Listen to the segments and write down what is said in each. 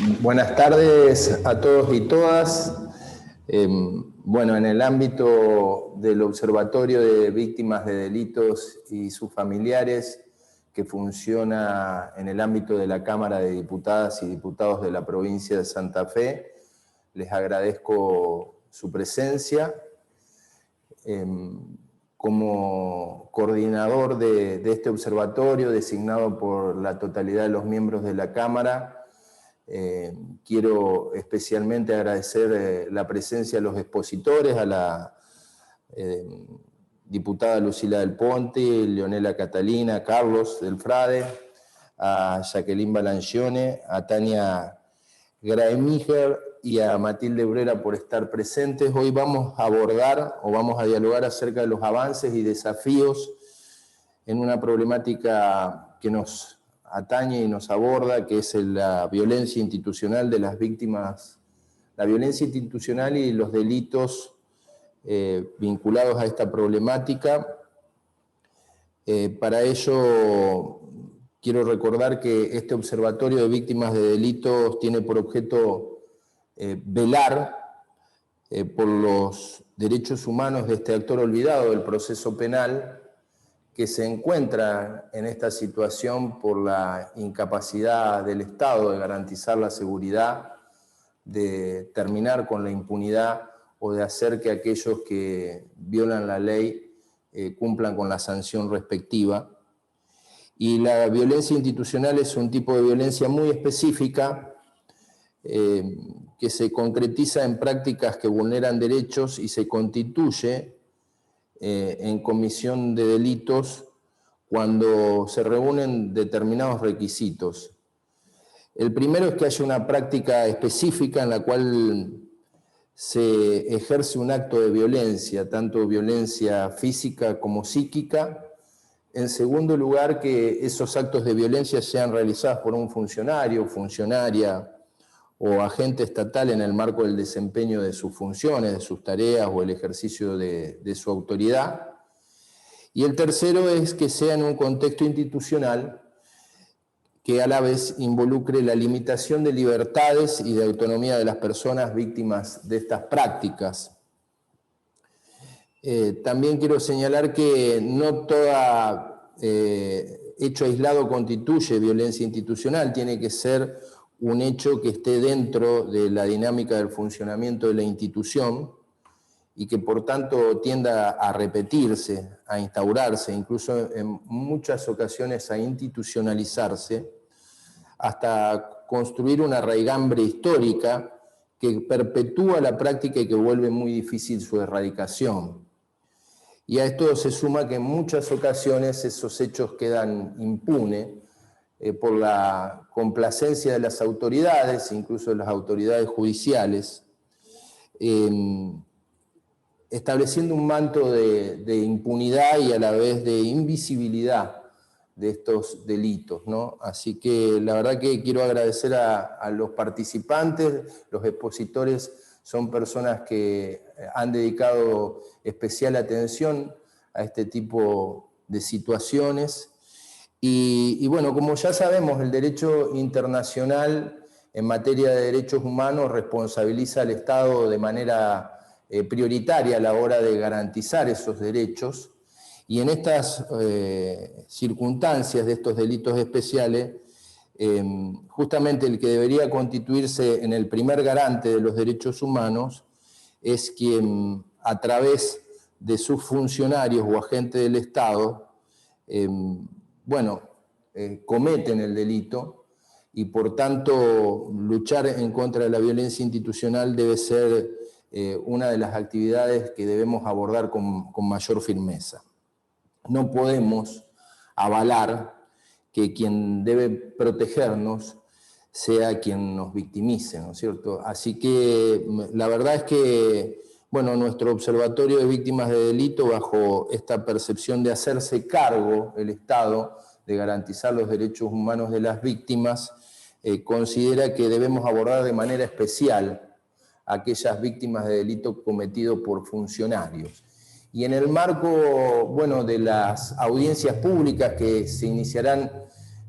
Buenas tardes a todos y todas. Bueno, en el ámbito del Observatorio de Víctimas de Delitos y sus familiares, que funciona en el ámbito de la Cámara de Diputadas y Diputados de la provincia de Santa Fe, les agradezco su presencia. Como coordinador de este observatorio, designado por la totalidad de los miembros de la Cámara, quiero especialmente agradecer la presencia de los expositores, a la diputada Lucila del Ponte, Leonela Catalina, Carlos del Frade, a Jacqueline Balangione, a Tania Graemiger y a Matilde Brera por estar presentes. Hoy vamos a abordar o vamos a dialogar acerca de los avances y desafíos en una problemática que nos atañe y nos aborda, que es la violencia institucional de las víctimas, la violencia institucional y los delitos vinculados a esta problemática. Para ello, quiero recordar que este Observatorio de Víctimas de Delitos tiene por objeto velar por los derechos humanos de este actor olvidado del proceso penal, que se encuentra en esta situación por la incapacidad del Estado de garantizar la seguridad, de terminar con la impunidad o de hacer que aquellos que violan la ley cumplan con la sanción respectiva. Y la violencia institucional es un tipo de violencia muy específica que se concretiza en prácticas que vulneran derechos y se constituye en comisión de delitos cuando se reúnen determinados requisitos. El primero es que haya una práctica específica en la cual se ejerce un acto de violencia, tanto violencia física como psíquica. En segundo lugar, que esos actos de violencia sean realizados por un funcionario, funcionaria o agente estatal en el marco del desempeño de sus funciones, de sus tareas o el ejercicio de su autoridad. Y el tercero es que sea en un contexto institucional que a la vez involucre la limitación de libertades y de autonomía de las personas víctimas de estas prácticas. También quiero señalar que no todo hecho aislado constituye violencia institucional, tiene que ser un hecho que esté dentro de la dinámica del funcionamiento de la institución y que por tanto tienda a repetirse, a instaurarse, incluso en muchas ocasiones a institucionalizarse, hasta construir una raigambre histórica que perpetúa la práctica y que vuelve muy difícil su erradicación. Y a esto se suma que en muchas ocasiones esos hechos quedan impunes por la complacencia de las autoridades, incluso de las autoridades judiciales, estableciendo un manto de impunidad y a la vez de invisibilidad de estos delitos, ¿no? Así que la verdad que quiero agradecer a los participantes. Los expositores son personas que han dedicado especial atención a este tipo de situaciones. Y bueno, como ya sabemos, el derecho internacional en materia de derechos humanos responsabiliza al Estado de manera prioritaria a la hora de garantizar esos derechos, y en estas circunstancias de estos delitos especiales, justamente el que debería constituirse en el primer garante de los derechos humanos es quien, a través de sus funcionarios o agentes del Estado, cometen el delito, y por tanto luchar en contra de la violencia institucional debe ser una de las actividades que debemos abordar con mayor firmeza. No podemos avalar que quien debe protegernos sea quien nos victimice, ¿no es cierto? Así que la verdad es que, bueno, nuestro Observatorio de Víctimas de Delito, bajo esta percepción de hacerse cargo el Estado de garantizar los derechos humanos de las víctimas, considera que debemos abordar de manera especial a aquellas víctimas de delito cometido por funcionarios. Y en el marco, bueno, de las audiencias públicas que se iniciarán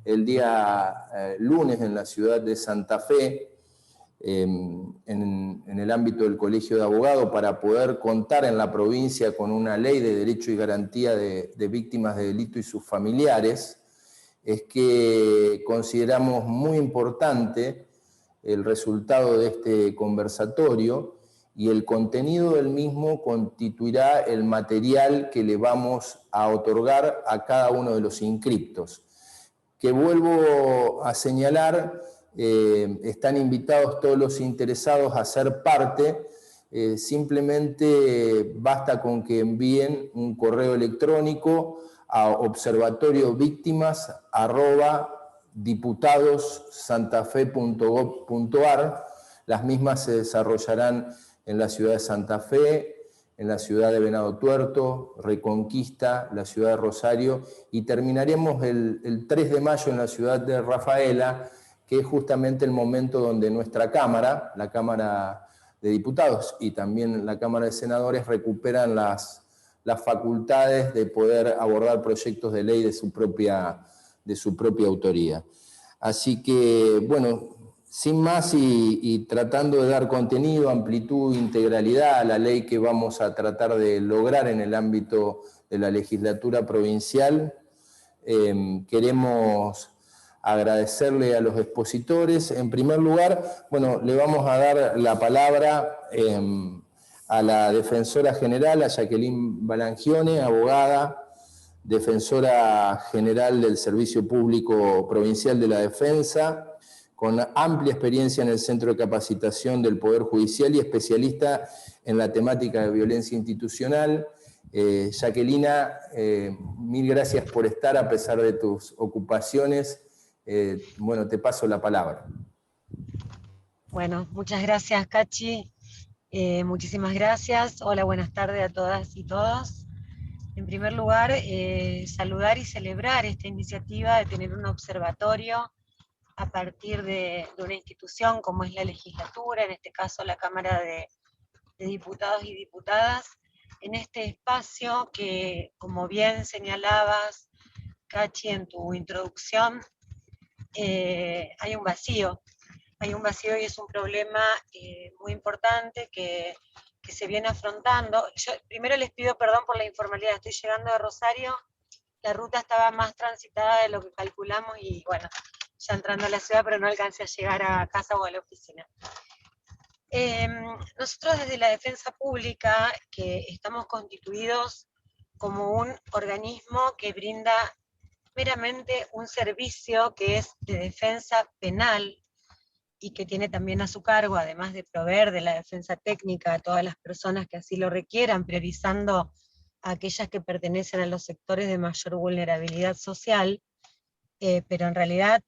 el día lunes en la ciudad de Santa Fe, en el ámbito del Colegio de Abogados para poder contar en la provincia con una ley de derecho y garantía de víctimas de delito y sus familiares, es que consideramos muy importante el resultado de este conversatorio y el contenido del mismo constituirá el material que le vamos a otorgar a cada uno de los inscriptos. Que vuelvo a señalar, están invitados todos los interesados a ser parte, simplemente basta con que envíen un correo electrónico a observatoriovictimas@diputadossantafe.gov.ar. Las mismas se desarrollarán en la ciudad de Santa Fe, en la ciudad de Venado Tuerto, Reconquista, la ciudad de Rosario, y terminaremos el 3 de mayo en la ciudad de Rafaela, que es justamente el momento donde nuestra Cámara, la Cámara de Diputados y también la Cámara de Senadores, recuperan las facultades de poder abordar proyectos de ley de su propia autoría. Así que, bueno, sin más y tratando de dar contenido, amplitud, integralidad a la ley que vamos a tratar de lograr en el ámbito de la legislatura provincial, queremos agradecerle a los expositores. En primer lugar, bueno, le vamos a dar la palabra a la defensora general, a Jacqueline Balangione, abogada, defensora general del Servicio Público Provincial de la Defensa, con amplia experiencia en el Centro de Capacitación del Poder Judicial y especialista en la temática de violencia institucional. Jacquelina, mil gracias por estar a pesar de tus ocupaciones. Bueno, te paso la palabra. Bueno, muchas gracias, Cachi. Muchísimas gracias. Hola, buenas tardes a todas y todos. En primer lugar, saludar y celebrar esta iniciativa de tener un observatorio a partir de una institución como es la legislatura, en este caso la Cámara de Diputados y Diputadas, en este espacio que, como bien señalabas, Cachi, en tu introducción, hay un vacío y es un problema muy importante que se viene afrontando. Yo primero les pido perdón por la informalidad, estoy llegando de Rosario, la ruta estaba más transitada de lo que calculamos y bueno, ya entrando a la ciudad, pero no alcancé a llegar a casa o a la oficina. Nosotros desde la Defensa Pública, que estamos constituidos como un organismo que brinda meramente un servicio que es de defensa penal y que tiene también a su cargo, además de proveer de la defensa técnica a todas las personas que así lo requieran, priorizando a aquellas que pertenecen a los sectores de mayor vulnerabilidad social, pero en realidad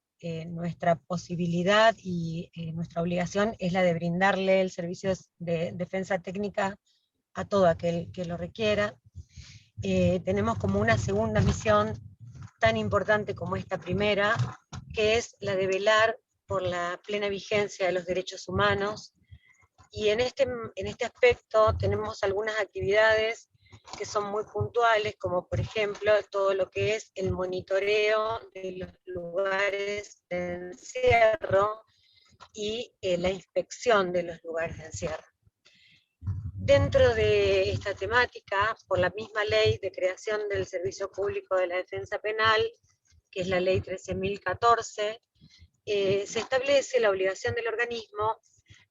nuestra posibilidad y nuestra obligación es la de brindarle el servicio de defensa técnica a todo aquel que lo requiera. Tenemos como una segunda misión tan importante como esta primera, que es la de velar por la plena vigencia de los derechos humanos, y en este aspecto tenemos algunas actividades que son muy puntuales, como por ejemplo todo lo que es el monitoreo de los lugares de encierro y la inspección de los lugares de encierro. Dentro de esta temática, por la misma ley de creación del Servicio Público de la Defensa Penal, que es la ley 13.014, se establece la obligación del organismo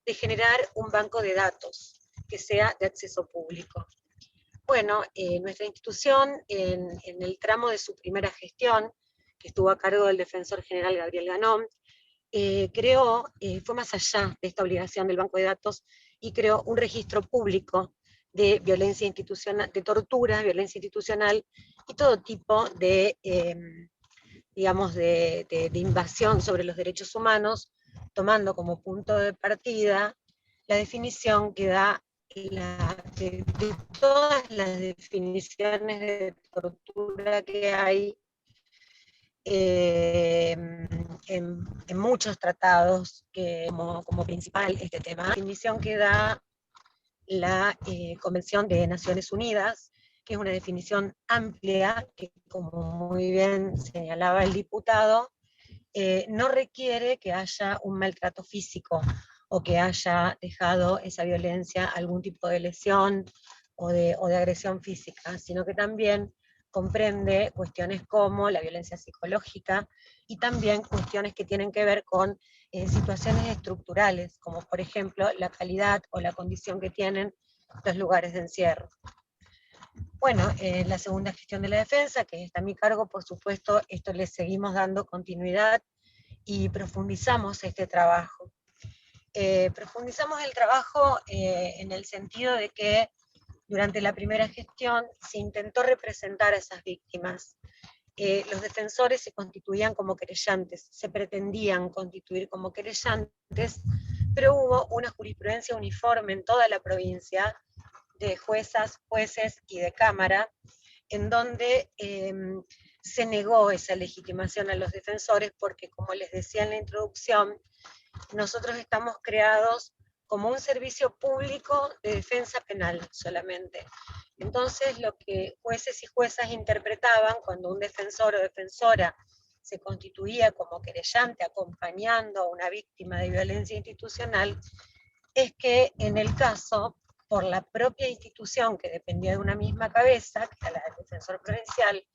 de generar un banco de datos que sea de acceso público. Bueno, nuestra institución, en el tramo de su primera gestión, que estuvo a cargo del Defensor General Gabriel Ganón, fue más allá de esta obligación del banco de datos y creó un registro público de violencia institucional, de tortura, violencia institucional y todo tipo de, digamos, de invasión sobre los derechos humanos, tomando como punto de partida la definición que da de todas las definiciones de tortura que hay en muchos tratados como principal este tema. La definición que da la Convención de Naciones Unidas, que es una definición amplia, que como muy bien señalaba el diputado, no requiere que haya un maltrato físico o que haya dejado esa violencia algún tipo de lesión o de agresión física, sino que también comprende cuestiones como la violencia psicológica y también cuestiones que tienen que ver con situaciones estructurales, como por ejemplo la calidad o la condición que tienen los lugares de encierro. Bueno, la segunda gestión de la defensa, que está a mi cargo, por supuesto, esto le seguimos dando continuidad y profundizamos este trabajo. Profundizamos el trabajo en el sentido de que durante la primera gestión se intentó representar a esas víctimas. Los defensores se constituían como querellantes, se pretendían constituir como querellantes, pero hubo una jurisprudencia uniforme en toda la provincia de juezas, jueces y de cámara, en donde se negó esa legitimación a los defensores porque, como les decía en la introducción, nosotros estamos creados como un servicio público de defensa penal solamente. Entonces, lo que jueces y juezas interpretaban cuando un defensor o defensora se constituía como querellante acompañando a una víctima de violencia institucional, es que en el caso, por la propia institución que dependía de una misma cabeza, que era la del defensor provincial,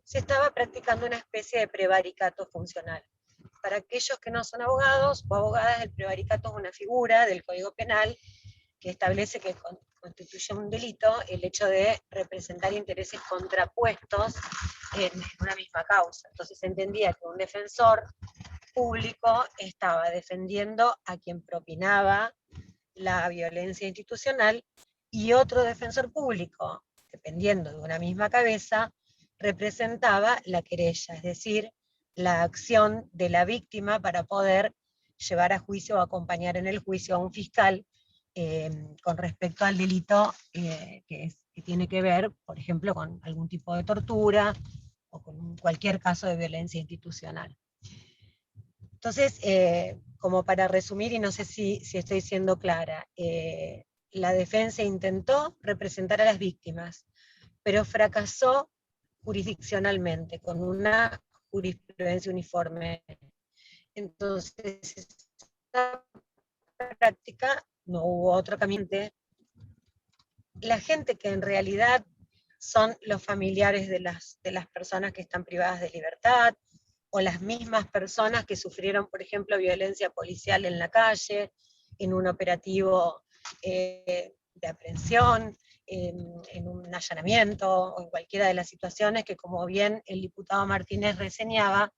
se estaba practicando una especie de prevaricato funcional. Para aquellos que no son abogados o abogadas, el prevaricato es una figura del Código Penal que establece que constituye un delito el hecho de representar intereses contrapuestos en una misma causa. Entonces se entendía que un defensor público estaba defendiendo a quien propinaba la violencia institucional y otro defensor público, dependiendo de una misma cabeza, representaba la querella, es decir, la acción de la víctima para poder llevar a juicio o acompañar en el juicio a un fiscal con respecto al delito que tiene que ver, por ejemplo, con algún tipo de tortura o con cualquier caso de violencia institucional. Entonces, como para resumir, y no sé si estoy siendo clara, la defensa intentó representar a las víctimas, pero fracasó jurisdiccionalmente, con una jurisprudencia uniforme. Entonces, esta práctica no hubo otro camino. La gente que en realidad son los familiares de las personas que están privadas de libertad, o las mismas personas que sufrieron, por ejemplo, violencia policial en la calle, en un operativo de aprehensión, en un allanamiento, o en cualquiera de las situaciones que, como bien el diputado Martínez reseñaba,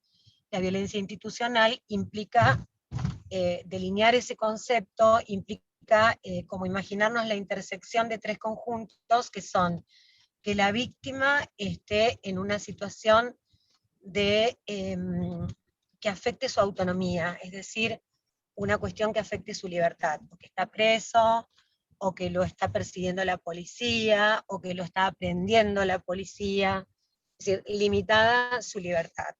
la violencia institucional implica delinear ese concepto, implica como imaginarnos la intersección de tres conjuntos que son que la víctima esté en una situación de que afecte su autonomía, es decir, una cuestión que afecte su libertad, porque está preso, o que lo está persiguiendo la policía, o que lo está aprendiendo la policía, es decir, limitada su libertad.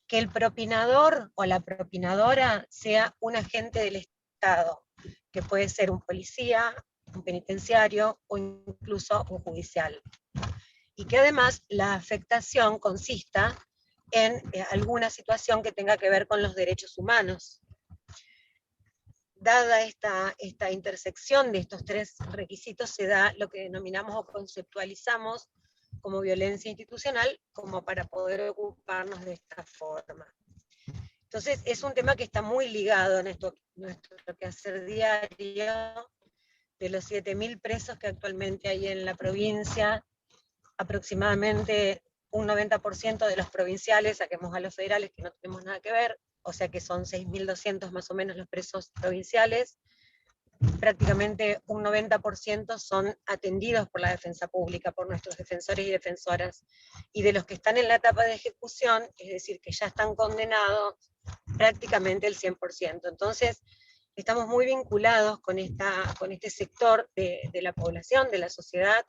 Que el propinador o la propinadora sea un agente del Estado, que puede ser un policía, un penitenciario o incluso un judicial. Y que además la afectación consista en alguna situación que tenga que ver con los derechos humanos. Dada esta intersección de estos tres requisitos, se da lo que denominamos o conceptualizamos como violencia institucional, como para poder ocuparnos de esta forma. Entonces, es un tema que está muy ligado a nuestro quehacer diario. De los 7.000 presos que actualmente hay en la provincia, aproximadamente un 90% de los provinciales, saquemos a los federales que no tenemos nada que ver, o sea que son 6.200 más o menos los presos provinciales, prácticamente un 90% son atendidos por la defensa pública, por nuestros defensores y defensoras, y de los que están en la etapa de ejecución, es decir, que ya están condenados, prácticamente el 100%. Entonces, estamos muy vinculados con este sector de la población, de la sociedad,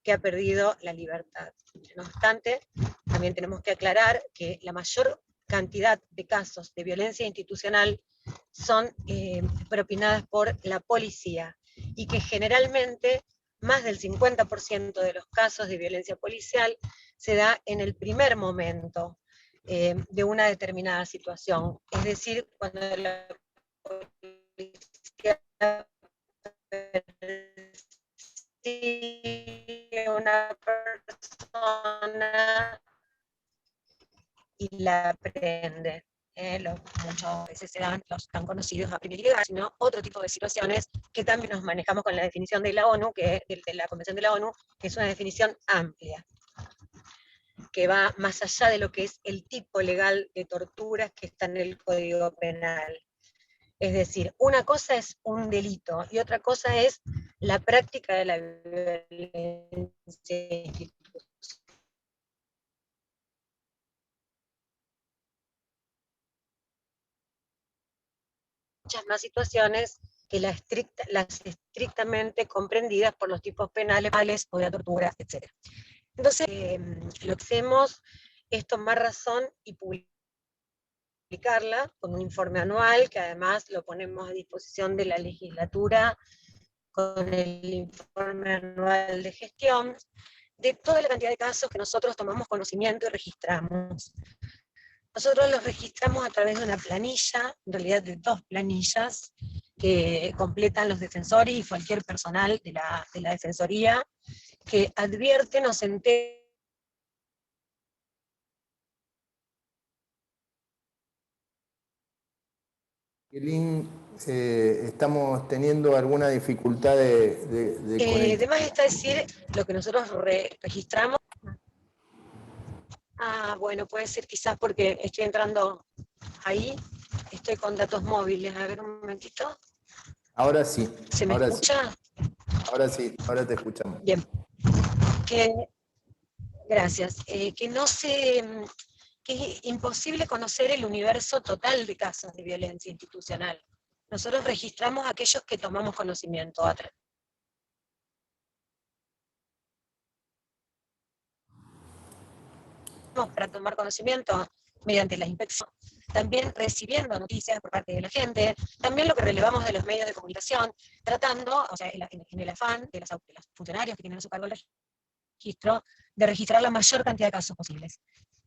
que ha perdido la libertad. No obstante, también tenemos que aclarar que la mayor cantidad de casos de violencia institucional son propinadas por la policía, y que generalmente más del 50% de los casos de violencia policial se da en el primer momento de una determinada situación, es decir, cuando la policía una persona y la aprende. Muchas veces se dan los tan conocidos a primer ilegal, sino otro tipo de situaciones que también nos manejamos con la definición de la ONU, de la Convención de la ONU, que es una definición amplia, que va más allá de lo que es el tipo legal de torturas que está en el Código Penal. Es decir, una cosa es un delito y otra cosa es la práctica de la violencia institucional. Muchas más situaciones que las estrictamente comprendidas por los tipos penales o de tortura, etc. Entonces, lo que hacemos es tomar razón y publicarla con un informe anual, que además lo ponemos a disposición de la legislatura con el informe anual de gestión, de toda la cantidad de casos que nosotros tomamos conocimiento y registramos. Nosotros los registramos a través de una planilla, en realidad de 2 planillas, que completan los defensores y cualquier personal de la Defensoría, que advierten o se enteran. Kelin, estamos teniendo alguna dificultad de conexión. Además está decir lo que nosotros registramos. Bueno, puede ser quizás porque estoy entrando ahí, estoy con datos móviles. A ver un momentito. Ahora sí. ¿Se me escucha? Sí. Ahora sí, ahora te escuchamos. Bien. Gracias. Que es imposible conocer el universo total de casos de violencia institucional. Nosotros registramos aquellos que tomamos conocimiento. Para tomar conocimiento mediante la inspección, también recibiendo noticias por parte de la gente, también lo que relevamos de los medios de comunicación, tratando, o sea, en el afán de los funcionarios que tienen a su cargo el registro, de registrar la mayor cantidad de casos posibles.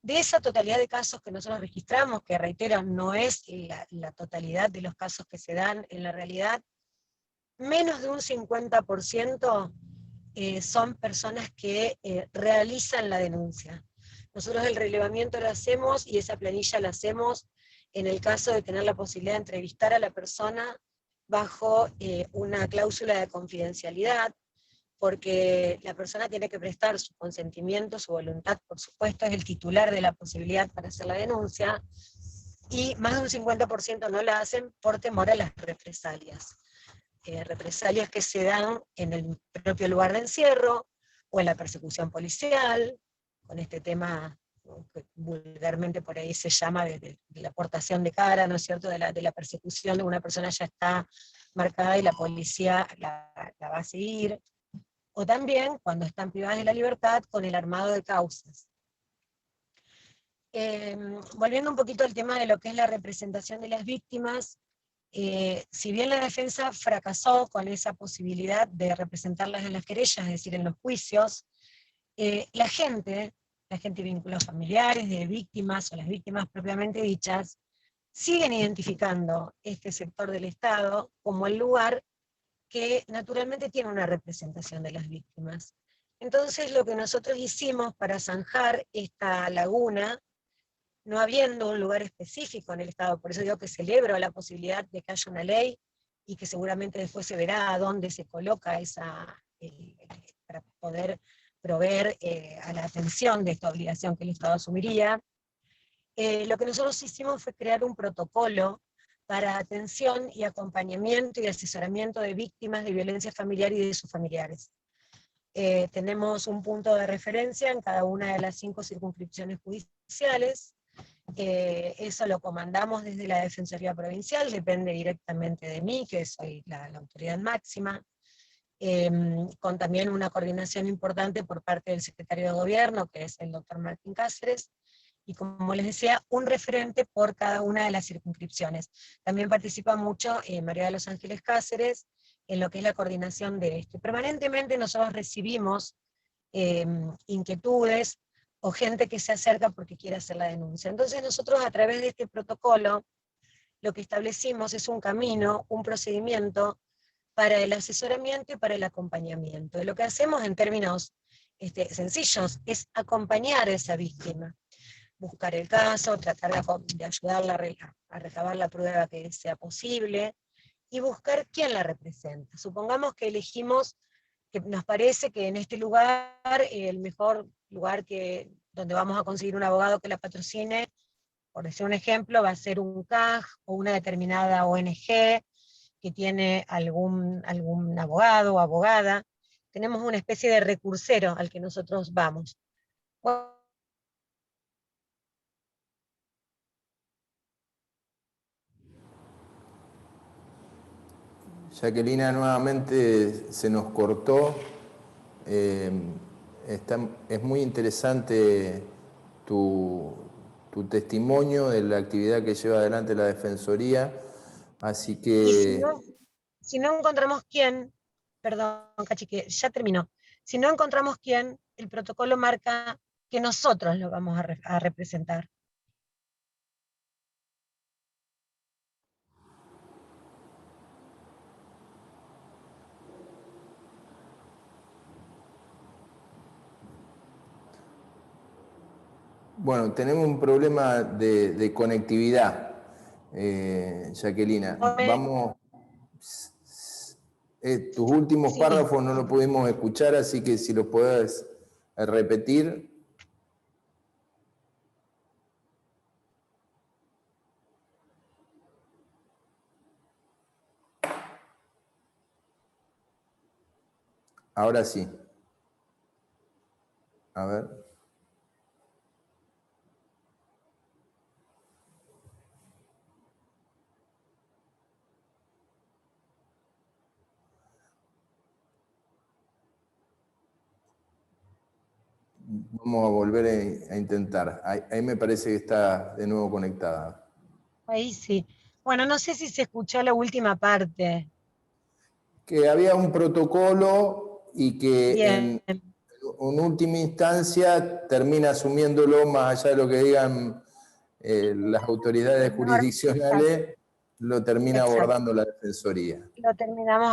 De esa totalidad de casos que nosotros registramos, que reitero, no es la totalidad de los casos que se dan en la realidad, menos de un 50% son personas que realizan la denuncia. Nosotros el relevamiento lo hacemos y esa planilla la hacemos en el caso de tener la posibilidad de entrevistar a la persona bajo una cláusula de confidencialidad, porque la persona tiene que prestar su consentimiento, su voluntad, por supuesto, es el titular de la posibilidad para hacer la denuncia, y más de un 50% no la hacen por temor a las represalias. Represalias que se dan en el propio lugar de encierro, o en la persecución policial, con este tema que vulgarmente por ahí se llama de la aportación de cara, ¿no es cierto?, de la persecución de una persona ya está marcada y la policía la va a seguir, o también cuando están privadas de la libertad con el armado de causas. Volviendo un poquito al tema de lo que es la representación de las víctimas, si bien la defensa fracasó con esa posibilidad de representarlas en las querellas, es decir, en los juicios, la gente de vínculos familiares, de víctimas, o las víctimas propiamente dichas, siguen identificando este sector del Estado como el lugar que naturalmente tiene una representación de las víctimas. Entonces lo que nosotros hicimos para zanjar esta laguna, no habiendo un lugar específico en el Estado, por eso digo que celebro la posibilidad de que haya una ley, y que seguramente después se verá a dónde se coloca para poder proveer a la atención de esta obligación que el Estado asumiría. Lo que nosotros hicimos fue crear un protocolo para atención y acompañamiento y asesoramiento de víctimas de violencia familiar y de sus familiares. Tenemos un punto de referencia en cada una de las 5 circunscripciones judiciales. Eso lo comandamos desde la Defensoría Provincial, depende directamente de mí, que soy la autoridad máxima, con también una coordinación importante por parte del secretario de Gobierno, que es el doctor Martín Cáceres, y como les decía, un referente por cada una de las circunscripciones. También participa mucho María de los Ángeles Cáceres, en lo que es la coordinación de esto. Permanentemente nosotros recibimos inquietudes, o gente que se acerca porque quiere hacer la denuncia. Entonces nosotros a través de este protocolo, lo que establecimos es un camino, un procedimiento, para el asesoramiento y para el acompañamiento. Y lo que hacemos en términos sencillos es acompañar a esa víctima, buscar el caso, tratar de ayudarla a recabar la prueba que sea posible, y buscar quién la representa. Supongamos que elegimos, que nos parece que en este lugar, el mejor lugar donde vamos a conseguir un abogado que la patrocine, por decir un ejemplo, va a ser un CAG o una determinada ONG que tiene algún abogado o abogada. Tenemos una especie de recursero al que nosotros vamos. Jacquelina, nuevamente se nos cortó. Es muy interesante tu testimonio de la actividad que lleva adelante la Defensoría, así Y que... si no encontramos quién, perdón, Cachi, que ya terminó, si no encontramos quién, el protocolo marca que nosotros lo vamos a representar. Bueno, tenemos un problema de conectividad, Jacquelina. Vamos, tus últimos Sí, párrafos no los pudimos escuchar, así que si los podés repetir. Ahora sí. A ver. Vamos a volver a intentar. Ahí me parece que está de nuevo conectada. ahí sí. Bueno, no sé si se escuchó la última parte. Que había un protocolo y que Bien, en última instancia termina asumiéndolo, más allá de lo que digan las autoridades jurisdiccionales, lo termina exacto, abordando la Defensoría. lo terminamos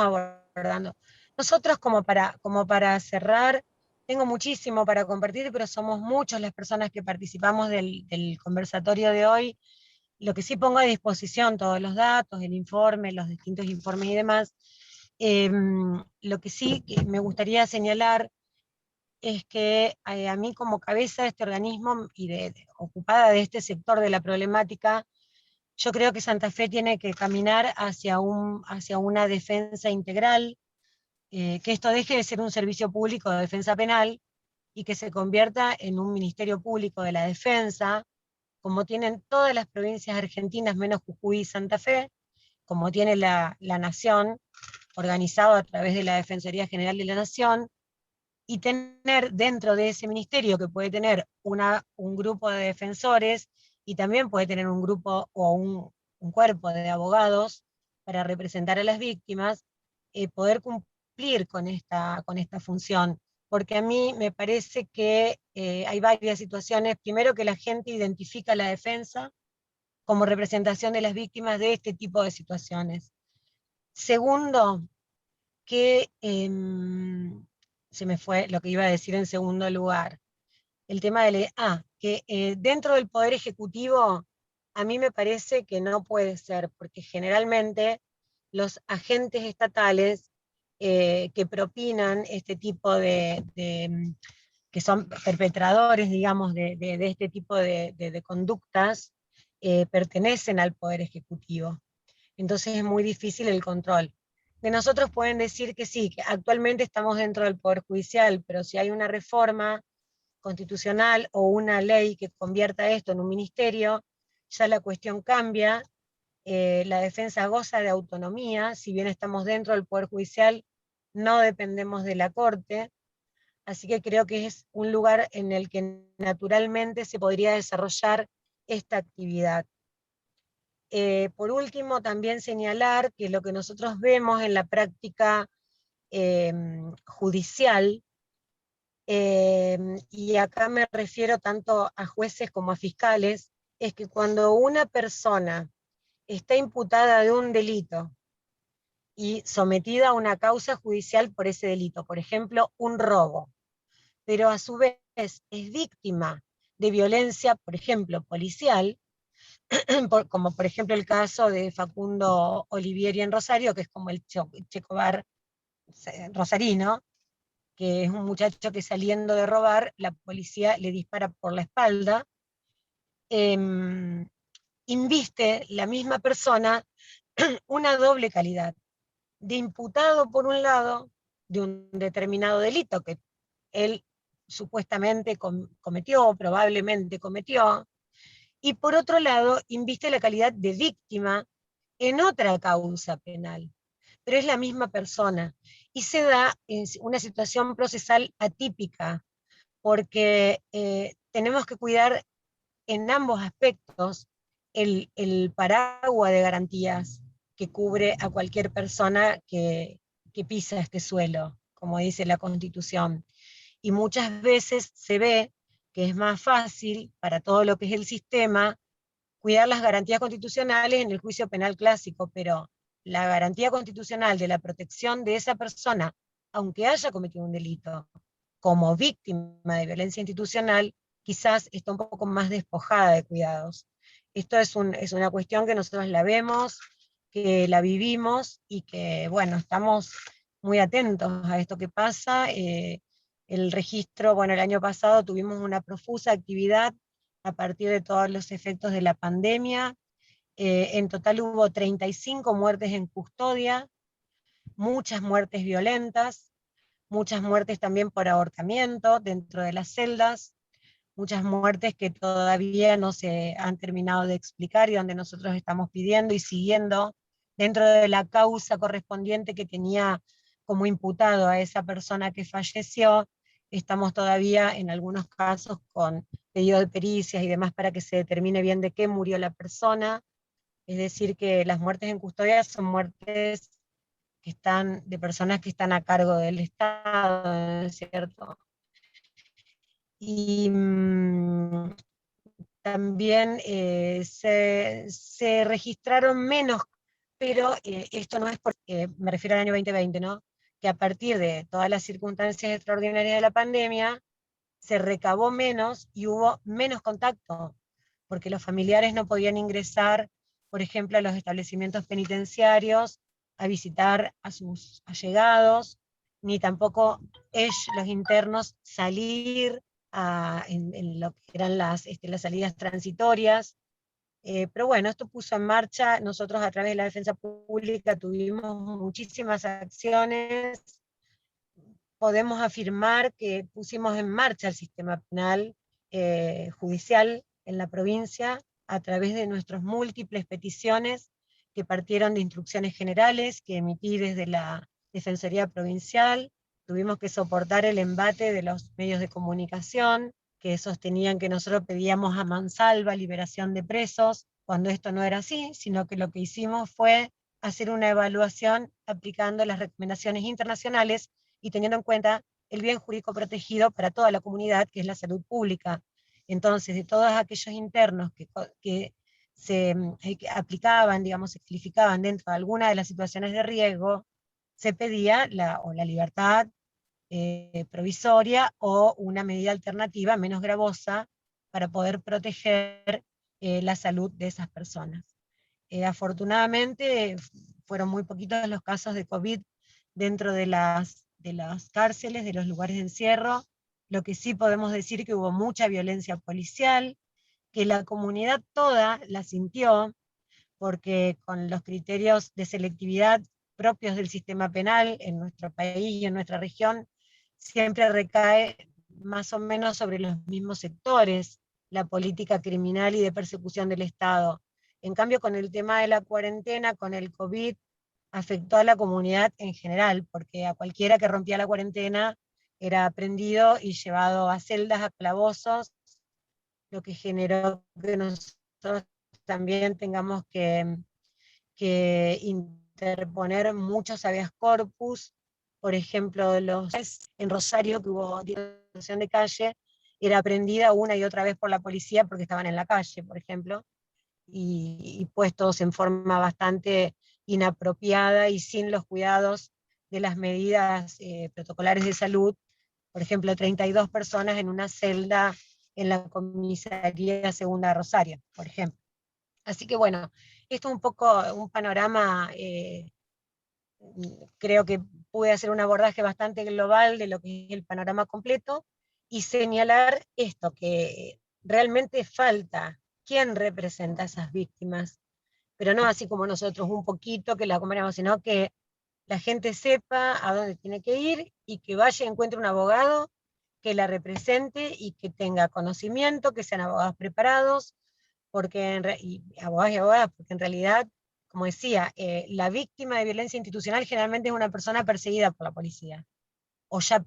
abordando. Nosotros como para cerrar, tengo muchísimo para compartir, pero somos muchas las personas que participamos del conversatorio de hoy. Lo que sí pongo a disposición, todos los datos, el informe, los distintos informes y demás. Lo que sí que me gustaría señalar es que a mí como cabeza de este organismo y ocupada de este sector de la problemática, yo creo que Santa Fe tiene que caminar hacia una defensa integral, que esto deje de ser un servicio público de defensa penal y que se convierta en un ministerio público de la defensa, como tienen todas las provincias argentinas menos Jujuy y Santa Fe, como tiene la Nación, organizado a través de la Defensoría General de la Nación, y tener dentro de ese ministerio, que puede tener un grupo de defensores y también puede tener un grupo o un cuerpo de abogados para representar a las víctimas, poder cumplir con esta función. Porque a mí me parece que hay varias situaciones. Primero, que la gente identifica la defensa como representación de las víctimas de este tipo de situaciones. Segundo, que se me fue lo que iba a decir en segundo lugar. El tema que dentro del Poder Ejecutivo, a mí me parece que no puede ser, porque generalmente los agentes estatales que propinan este tipo que son perpetradores, digamos, de este tipo de conductas, pertenecen al Poder Ejecutivo. Entonces es muy difícil el control. De nosotros pueden decir que sí, que actualmente estamos dentro del Poder Judicial, pero si hay una reforma constitucional o una ley que convierta esto en un ministerio, ya la cuestión cambia. La defensa goza de autonomía, si bien estamos dentro del Poder Judicial, no dependemos de la Corte, así que creo que es un lugar en el que naturalmente se podría desarrollar esta actividad. Por último, también señalar que lo que nosotros vemos en la práctica judicial, y acá me refiero tanto a jueces como a fiscales, es que cuando una persona está imputada de un delito y sometida a una causa judicial por ese delito, por ejemplo, un robo, pero a su vez es víctima de violencia, por ejemplo, policial, como por ejemplo el caso de Facundo Olivieri en Rosario, que es como el Checobar rosarino, que es un muchacho que saliendo de robar, la policía le dispara por la espalda, inviste la misma persona una doble calidad, de imputado por un lado de un determinado delito que él supuestamente cometió, probablemente cometió, y por otro lado inviste la calidad de víctima en otra causa penal, pero es la misma persona, y se da en una situación procesal atípica, porque tenemos que cuidar en ambos aspectos el paraguas de garantías que cubre a cualquier persona que pisa este suelo, como dice la Constitución. Y muchas veces se ve que es más fácil para todo lo que es el sistema cuidar las garantías constitucionales en el juicio penal clásico, pero la garantía constitucional de la protección de esa persona, aunque haya cometido un delito, como víctima de violencia institucional, quizás está un poco más despojada de cuidados. Esto es una cuestión que nosotros la vemos, que la vivimos y que, bueno, estamos muy atentos a esto que pasa. El registro, bueno, el año pasado tuvimos una profusa actividad a partir de todos los efectos de la pandemia. En total hubo 35 muertes en custodia, muchas muertes violentas, muchas muertes también por ahorcamiento dentro de las celdas, muchas muertes que todavía no se han terminado de explicar y donde nosotros estamos pidiendo y siguiendo dentro de la causa correspondiente que tenía como imputado a esa persona que falleció. Estamos todavía en algunos casos con pedido de pericias y demás para que se determine bien de qué murió la persona. Es decir, que las muertes en custodia son muertes que están de personas que están a cargo del Estado, ¿no es cierto? Y también se registraron menos, pero esto no es porque, me refiero al año 2020, ¿no? Que a partir de todas las circunstancias extraordinarias de la pandemia, se recabó menos y hubo menos contacto, porque los familiares no podían ingresar, por ejemplo, a los establecimientos penitenciarios a visitar a sus allegados, ni tampoco ellos, los internos, salir en lo que eran las salidas transitorias. Pero bueno, esto puso en marcha, nosotros a través de la defensa pública tuvimos muchísimas acciones, podemos afirmar que pusimos en marcha el sistema penal judicial en la provincia a través de nuestras múltiples peticiones que partieron de instrucciones generales que emití desde la Defensoría Provincial. Tuvimos que soportar el embate de los medios de comunicación que sostenían que nosotros pedíamos a mansalva liberación de presos, cuando esto no era así, sino que lo que hicimos fue hacer una evaluación aplicando las recomendaciones internacionales y teniendo en cuenta el bien jurídico protegido para toda la comunidad, que es la salud pública. Entonces, de todos aquellos internos que se aplicaban, digamos, se calificaban dentro de alguna de las situaciones de riesgo, se pedía la libertad provisoria o una medida alternativa menos gravosa para poder proteger la salud de esas personas. Afortunadamente fueron muy poquitos los casos de COVID dentro de las cárceles, de los lugares de encierro. Lo que sí podemos decir que hubo mucha violencia policial, que la comunidad toda la sintió, porque con los criterios de selectividad propios del sistema penal en nuestro país y en nuestra región, siempre recae más o menos sobre los mismos sectores la política criminal y de persecución del Estado. En cambio, con el tema de la cuarentena, con el COVID, afectó a la comunidad en general, porque a cualquiera que rompía la cuarentena era aprendido y llevado a celdas, a calabozos, lo que generó que nosotros también tengamos que interponer muchos habeas corpus. Por ejemplo, en Rosario, que hubo situación de calle, era aprendida una y otra vez por la policía porque estaban en la calle, por ejemplo, y puestos en forma bastante inapropiada y sin los cuidados de las medidas protocolares de salud. Por ejemplo, 32 personas en una celda en la comisaría segunda de Rosario, por ejemplo. Así que bueno, esto es un poco un panorama, creo que pude hacer un abordaje bastante global de lo que es el panorama completo, y señalar esto, que realmente falta quién representa a esas víctimas, pero no así como nosotros un poquito que la acompañamos, sino que la gente sepa a dónde tiene que ir y que vaya y encuentre un abogado que la represente y que tenga conocimiento, que sean abogados preparados, porque y abogados y abogadas, porque en realidad, como decía, la víctima de violencia institucional generalmente es una persona perseguida por la policía, o ya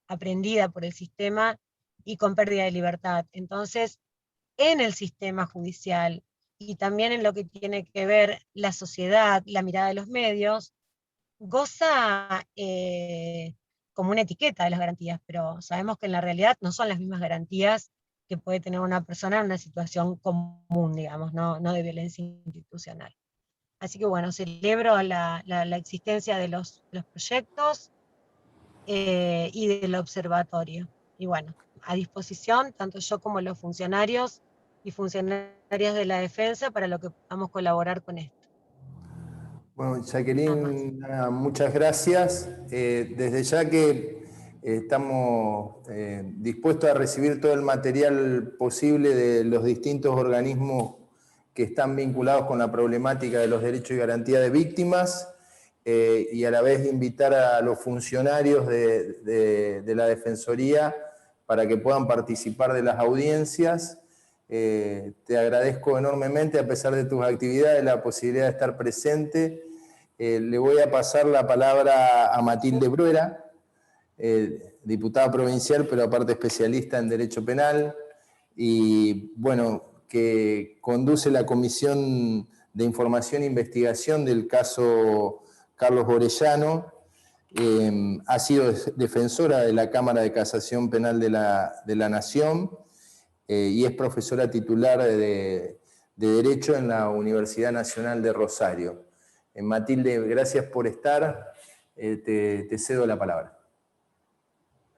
aprendida por el sistema y con pérdida de libertad. Entonces, en el sistema judicial y también en lo que tiene que ver la sociedad, la mirada de los medios, goza como una etiqueta de las garantías, pero sabemos que en la realidad no son las mismas garantías que puede tener una persona en una situación común, digamos, no de violencia institucional. Así que bueno, celebro la existencia de los proyectos y del observatorio. Y bueno, a disposición, tanto yo como los funcionarios y funcionarias de la defensa, para lo que podamos colaborar con esto. Bueno, Nada más. Jacqueline, nada, muchas gracias. Desde ya que estamos dispuestos a recibir todo el material posible de los distintos organismos que están vinculados con la problemática de los derechos y garantía de víctimas, y a la vez invitar a los funcionarios de la Defensoría para que puedan participar de las audiencias. Te agradezco enormemente, a pesar de tus actividades, la posibilidad de estar presente. Le voy a pasar la palabra a Matilde Bruera, diputada provincial, pero aparte especialista en Derecho Penal, y bueno, que conduce la Comisión de Información e Investigación del caso Carlos Orellano. Ha sido defensora de la Cámara de Casación Penal de la Nación, y es profesora titular de Derecho en la Universidad Nacional de Rosario. Matilde, gracias por estar. Te cedo la palabra.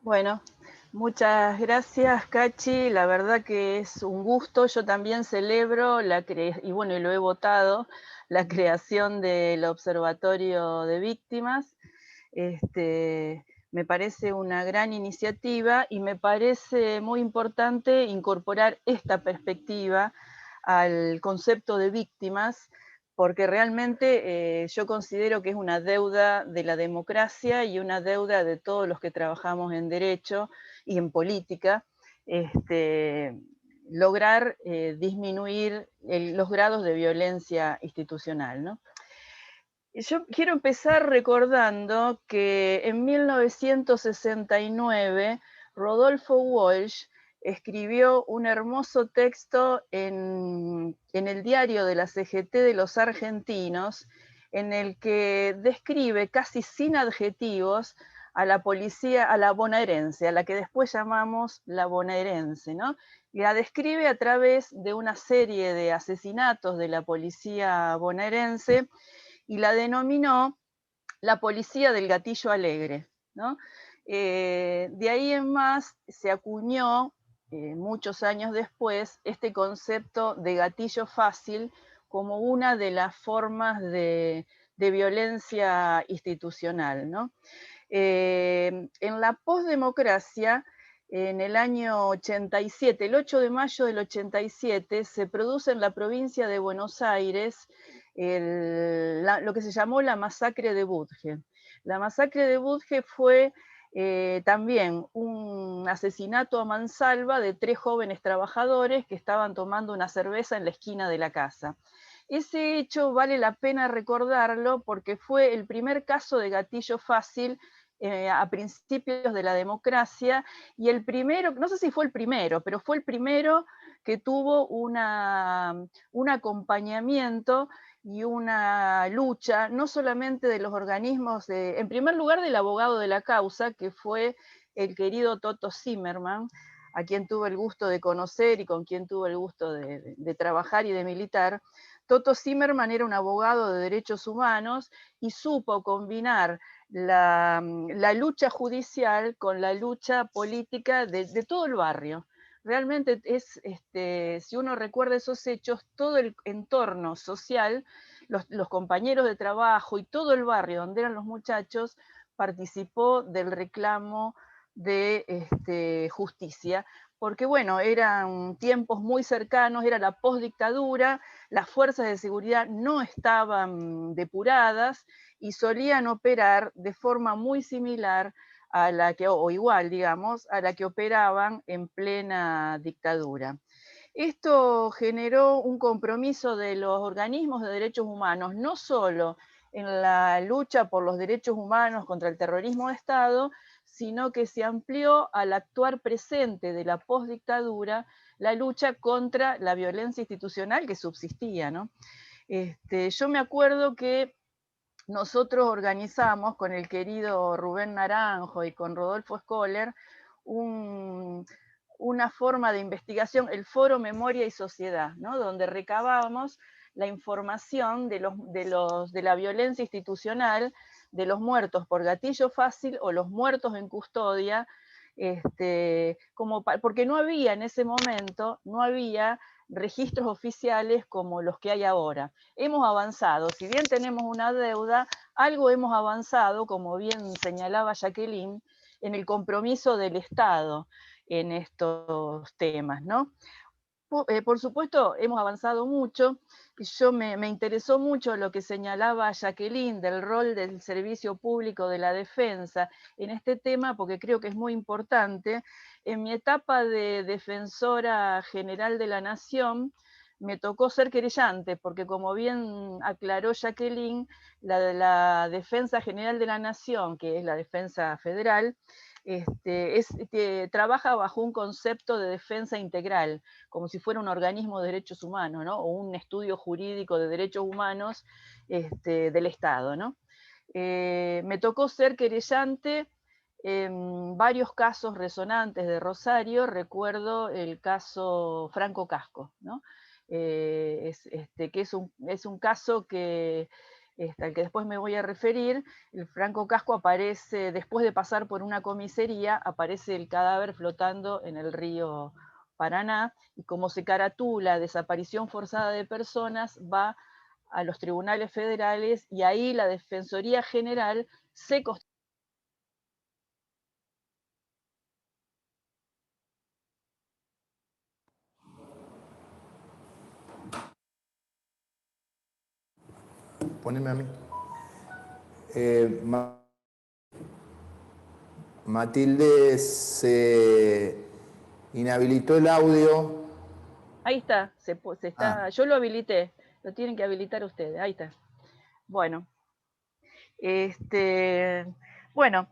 Bueno, muchas gracias, Cachi. La verdad que es un gusto. Yo también celebro y bueno, y lo he votado, la creación del Observatorio de Víctimas. Me parece una gran iniciativa y me parece muy importante incorporar esta perspectiva al concepto de víctimas, porque realmente yo considero que es una deuda de la democracia y una deuda de todos los que trabajamos en derecho y en política, lograr disminuir los grados de violencia institucional, ¿no? Yo quiero empezar recordando que en 1969 Rodolfo Walsh escribió un hermoso texto en el diario de la CGT de los argentinos, en el que describe casi sin adjetivos a la policía, a la bonaerense, a la que después llamamos la bonaerense, ¿no? Y la describe a través de una serie de asesinatos de la policía bonaerense, y la denominó la policía del gatillo alegre, ¿no? De ahí en más se acuñó, muchos años después, este concepto de gatillo fácil como una de las formas de violencia institucional, ¿no? En la posdemocracia, en el año 87, el 8 de mayo del 87, se produce en la provincia de Buenos Aires lo que se llamó la masacre de Budge. La masacre de Budge fue también un asesinato a mansalva de 3 jóvenes trabajadores que estaban tomando una cerveza en la esquina de la casa. Ese hecho vale la pena recordarlo porque fue el primer caso de gatillo fácil a principios de la democracia, y el primero, no sé si fue el primero, pero fue el primero que tuvo un acompañamiento y una lucha, no solamente de los organismos, en primer lugar del abogado de la causa, que fue el querido Toto Zimmerman, a quien tuve el gusto de conocer y con quien tuve el gusto de trabajar y de militar, Toto Zimmerman era un abogado de derechos humanos y supo combinar la lucha judicial con la lucha política de todo el barrio. Realmente si uno recuerda esos hechos, todo el entorno social, los compañeros de trabajo y todo el barrio donde eran los muchachos, participó del reclamo de justicia, porque bueno, eran tiempos muy cercanos, era la postdictadura, las fuerzas de seguridad no estaban depuradas y solían operar de forma muy similar a la que, o igual, digamos, a la que operaban en plena dictadura. Esto generó un compromiso de los organismos de derechos humanos, no solo en la lucha por los derechos humanos contra el terrorismo de Estado, sino que se amplió al actuar presente de la postdictadura la lucha contra la violencia institucional que subsistía, ¿no? Yo me acuerdo que nosotros organizamos con el querido Rubén Naranjo y con Rodolfo Scholler una forma de investigación, el Foro Memoria y Sociedad, ¿no? Donde recabábamos la información de la violencia institucional, de los muertos por gatillo fácil o los muertos en custodia, porque no había en ese momento, no había registros oficiales como los que hay ahora. Hemos avanzado, si bien tenemos una deuda, algo hemos avanzado, como bien señalaba Jacqueline, en el compromiso del Estado en estos temas, ¿no? Por supuesto, hemos avanzado mucho, y me interesó mucho lo que señalaba Jacqueline del rol del servicio público de la defensa en este tema, porque creo que es muy importante. En mi etapa de defensora general de la Nación, me tocó ser querellante, porque como bien aclaró Jacqueline, la Defensa General de la Nación, que es la defensa federal, trabaja bajo un concepto de defensa integral, como si fuera un organismo de derechos humanos, ¿no? O un estudio jurídico de derechos humanos del Estado, ¿no? Me tocó ser querellante en varios casos resonantes de Rosario. Recuerdo el caso Franco Casco, ¿no? Que es un caso que al que después me voy a referir. El Franco Casco aparece, después de pasar por una comisaría, aparece el cadáver flotando en el río Paraná, y como se caratula desaparición forzada de personas, va a los tribunales federales, y ahí la Defensoría General se constituye. Poneme a mí. Matilde, se inhabilitó el audio. Ahí está, yo lo habilité, lo tienen que habilitar ustedes, ahí está. Bueno, bueno,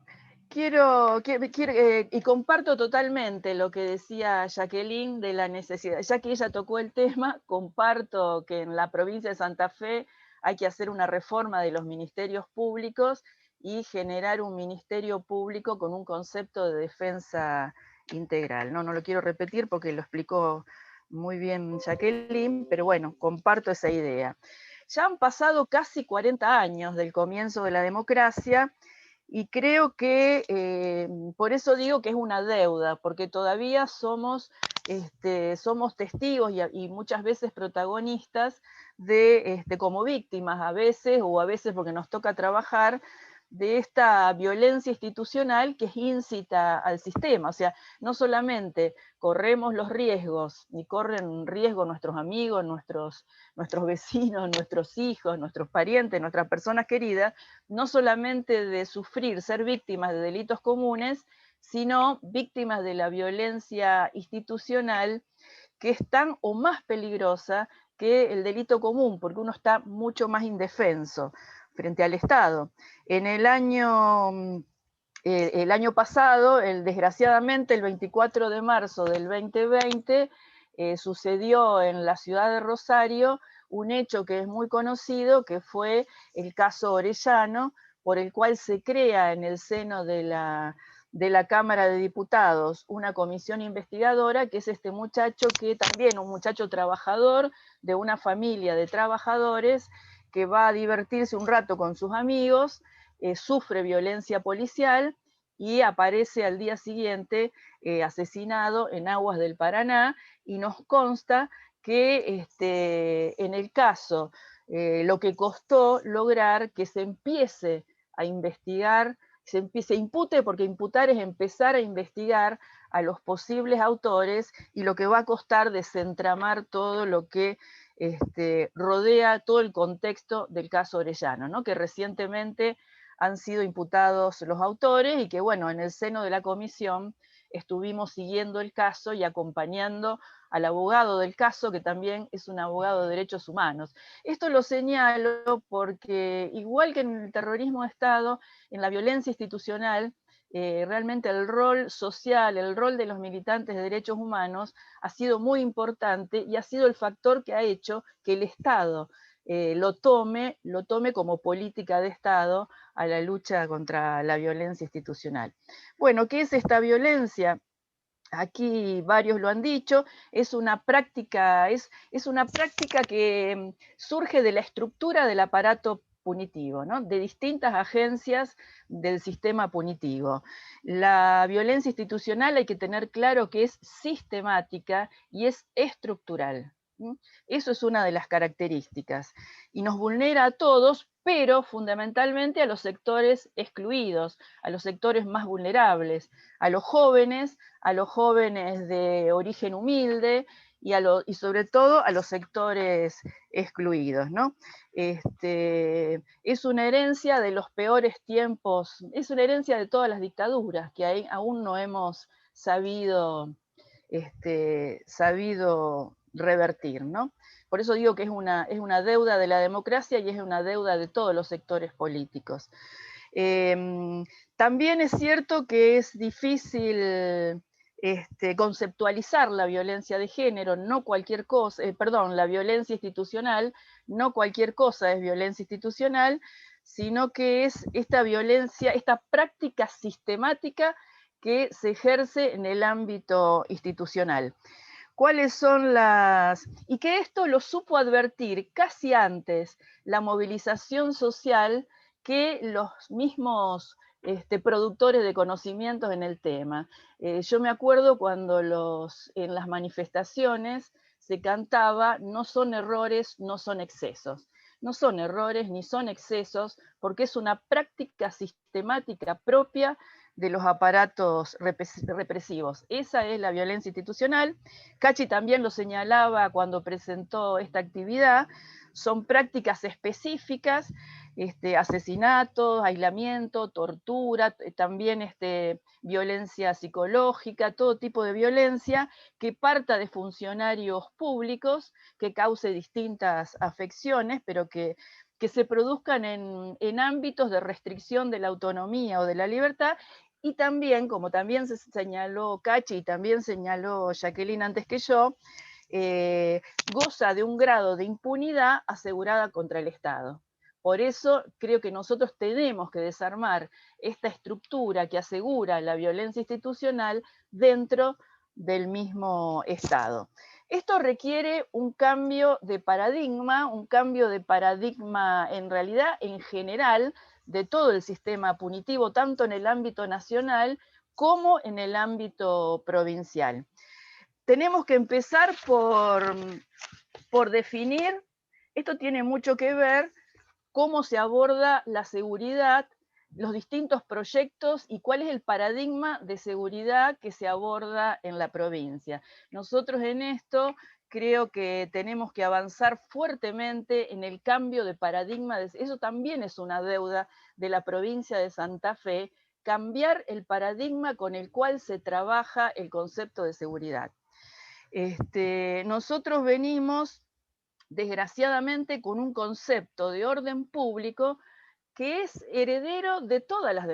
y comparto totalmente lo que decía Jacqueline de la necesidad, ya que ella tocó el tema, comparto que en la provincia de Santa Fe hay que hacer una reforma de los ministerios públicos y generar un ministerio público con un concepto de defensa integral. No lo quiero repetir porque lo explicó muy bien Jacqueline, pero bueno, comparto esa idea. Ya han pasado casi 40 años del comienzo de la democracia, y creo que por eso digo que es una deuda, porque todavía somos testigos y muchas veces protagonistas como víctimas a veces, o a veces porque nos toca trabajar, de esta violencia institucional que incita al sistema. O sea, no solamente corremos los riesgos, ni corren riesgo nuestros amigos, nuestros vecinos, nuestros hijos, nuestros parientes, nuestras personas queridas, no solamente de sufrir, ser víctimas de delitos comunes, sino víctimas de la violencia institucional, que es tan o más peligrosa que el delito común, porque uno está mucho más indefenso frente al Estado. En el año pasado, desgraciadamente, el 24 de marzo del 2020, sucedió en la ciudad de Rosario un hecho que es muy conocido, que fue el caso Orellano, por el cual se crea en el seno de de la Cámara de Diputados una comisión investigadora, que es este muchacho que también, un muchacho trabajador de una familia de trabajadores que va a divertirse un rato con sus amigos, sufre violencia policial y aparece al día siguiente asesinado en aguas del Paraná, y nos consta que en el caso lo que costó lograr que se empiece a investigar, se impute, porque imputar es empezar a investigar a los posibles autores, y lo que va a costar desentramar todo lo que rodea todo el contexto del caso Orellano, ¿no? Que recientemente han sido imputados los autores, y que bueno, en el seno de la comisión estuvimos siguiendo el caso y acompañando al abogado del caso, que también es un abogado de derechos humanos. Esto lo señalo porque, igual que en el terrorismo de Estado, en la violencia institucional, realmente el rol social, el rol de los militantes de derechos humanos ha sido muy importante, y ha sido el factor que ha hecho que el Estado lo tome como política de Estado a la lucha contra la violencia institucional. Bueno, ¿qué es esta violencia? Aquí varios lo han dicho, es una práctica que surge de la estructura del aparato punitivo, ¿no? De distintas agencias del sistema punitivo. La violencia institucional hay que tener claro que es sistemática y es estructural. Eso es una de las características. Y nos vulnera a todos, pero fundamentalmente a los sectores excluidos, a los sectores más vulnerables, a los jóvenes de origen humilde, y sobre todo a los sectores excluidos, ¿no? Es una herencia de los peores tiempos, es una herencia de todas las dictaduras que aún no hemos sabido revertir, ¿no? Por eso digo que es una deuda de la democracia, y es una deuda de todos los sectores políticos. También es cierto que es difícil conceptualizar la violencia de género, no cualquier cosa, la violencia institucional, no cualquier cosa es violencia institucional, sino que es esta violencia, esta práctica sistemática que se ejerce en el ámbito institucional. ¿Cuáles son y que esto lo supo advertir casi antes la movilización social que los mismos productores de conocimientos en el tema? Yo me acuerdo cuando en las manifestaciones se cantaba: no son errores, no son excesos. No son errores ni son excesos, porque es una práctica sistemática propia de los aparatos represivos. Esa es la violencia institucional. Cachi también lo señalaba cuando presentó esta actividad. Son prácticas específicas, asesinatos, aislamiento, tortura, también violencia psicológica, todo tipo de violencia que parta de funcionarios públicos, que cause distintas afecciones, pero que se produzcan en ámbitos de restricción de la autonomía o de la libertad. Y también, como también se señaló Cachi y también señaló Jacqueline antes que yo, goza de un grado de impunidad asegurada contra el Estado. Por eso creo que nosotros tenemos que desarmar esta estructura que asegura la violencia institucional dentro del mismo Estado. Esto requiere un cambio de paradigma en realidad en general de todo el sistema punitivo, tanto en el ámbito nacional como en el ámbito provincial. Tenemos que empezar por definir, esto tiene mucho que ver, cómo se aborda la seguridad, los distintos proyectos y cuál es el paradigma de seguridad que se aborda en la provincia. Nosotros en esto creo que tenemos que avanzar fuertemente en el cambio de paradigma. Eso también es una deuda de la provincia de Santa Fe, cambiar el paradigma con el cual se trabaja el concepto de seguridad. Nosotros venimos, desgraciadamente, con un concepto de orden público que es heredero de todas las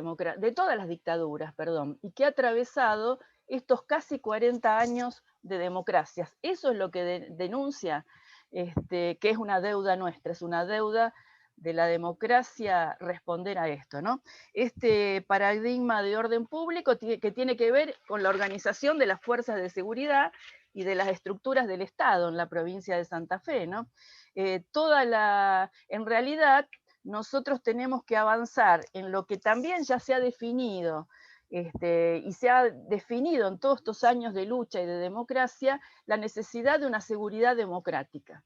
dictaduras, y que ha atravesado estos casi 40 años de democracias. Eso es lo que denuncia que es una deuda nuestra, es una deuda de la democracia responder a esto, ¿no? Este paradigma de orden público que tiene que ver con la organización de las fuerzas de seguridad y de las estructuras del Estado en la provincia de Santa Fe, ¿no? En realidad, nosotros tenemos que avanzar en lo que también ya se ha definido, y se ha definido en todos estos años de lucha y de democracia, la necesidad de una seguridad democrática.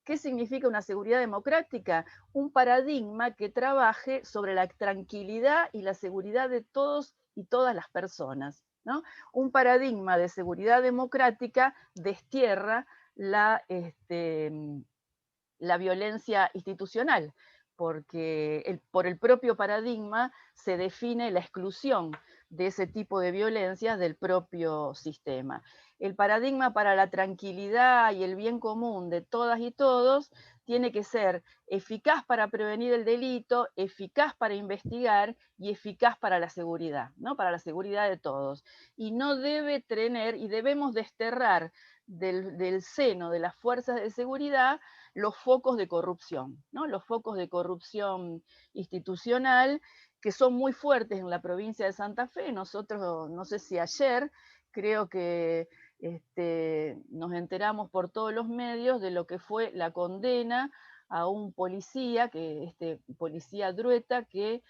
¿Qué significa una seguridad democrática? Un paradigma que trabaje sobre la tranquilidad y la seguridad de todos y todas las personas, ¿no? Un paradigma de seguridad democrática destierra la violencia institucional, porque por el propio paradigma se define la exclusión de ese tipo de violencias del propio sistema. El paradigma para la tranquilidad y el bien común de todas y todos tiene que ser eficaz para prevenir el delito, eficaz para investigar y eficaz para la seguridad, ¿no? Para la seguridad de todos. Y no debe tener, y debemos desterrar del seno de las fuerzas de seguridad los focos de corrupción, ¿no? Los focos de corrupción institucional que son muy fuertes en la provincia de Santa Fe. Nosotros, no sé si ayer, creo que nos enteramos por todos los medios de lo que fue la condena a un policía, policía Drueta, que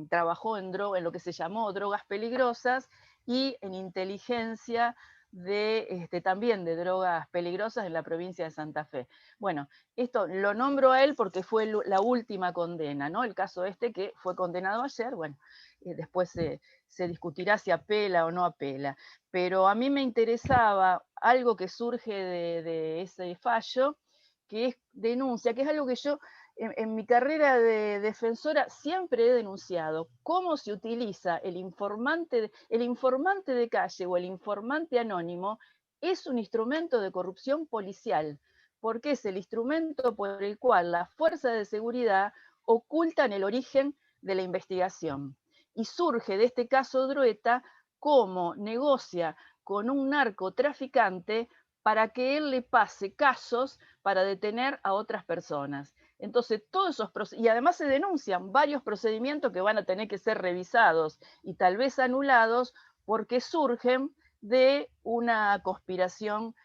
trabajó en lo que se llamó drogas peligrosas y en inteligencia también de drogas peligrosas en la provincia de Santa Fe. Bueno, esto lo nombro a él porque fue la última condena, ¿no? El caso que fue condenado ayer, bueno, después se discutirá si apela o no apela. Pero a mí me interesaba algo que surge de ese fallo, que es denuncia, que es algo que yo en mi carrera de defensora siempre he denunciado, cómo se utiliza el informante de calle o el informante anónimo es un instrumento de corrupción policial, porque es el instrumento por el cual las fuerzas de seguridad ocultan el origen de la investigación. Y surge de este caso Drueta cómo negocia con un narcotraficante para que él le pase casos para detener a otras personas. Entonces, todos esos y además se denuncian varios procedimientos que van a tener que ser revisados y tal vez anulados porque surgen de una conspiración,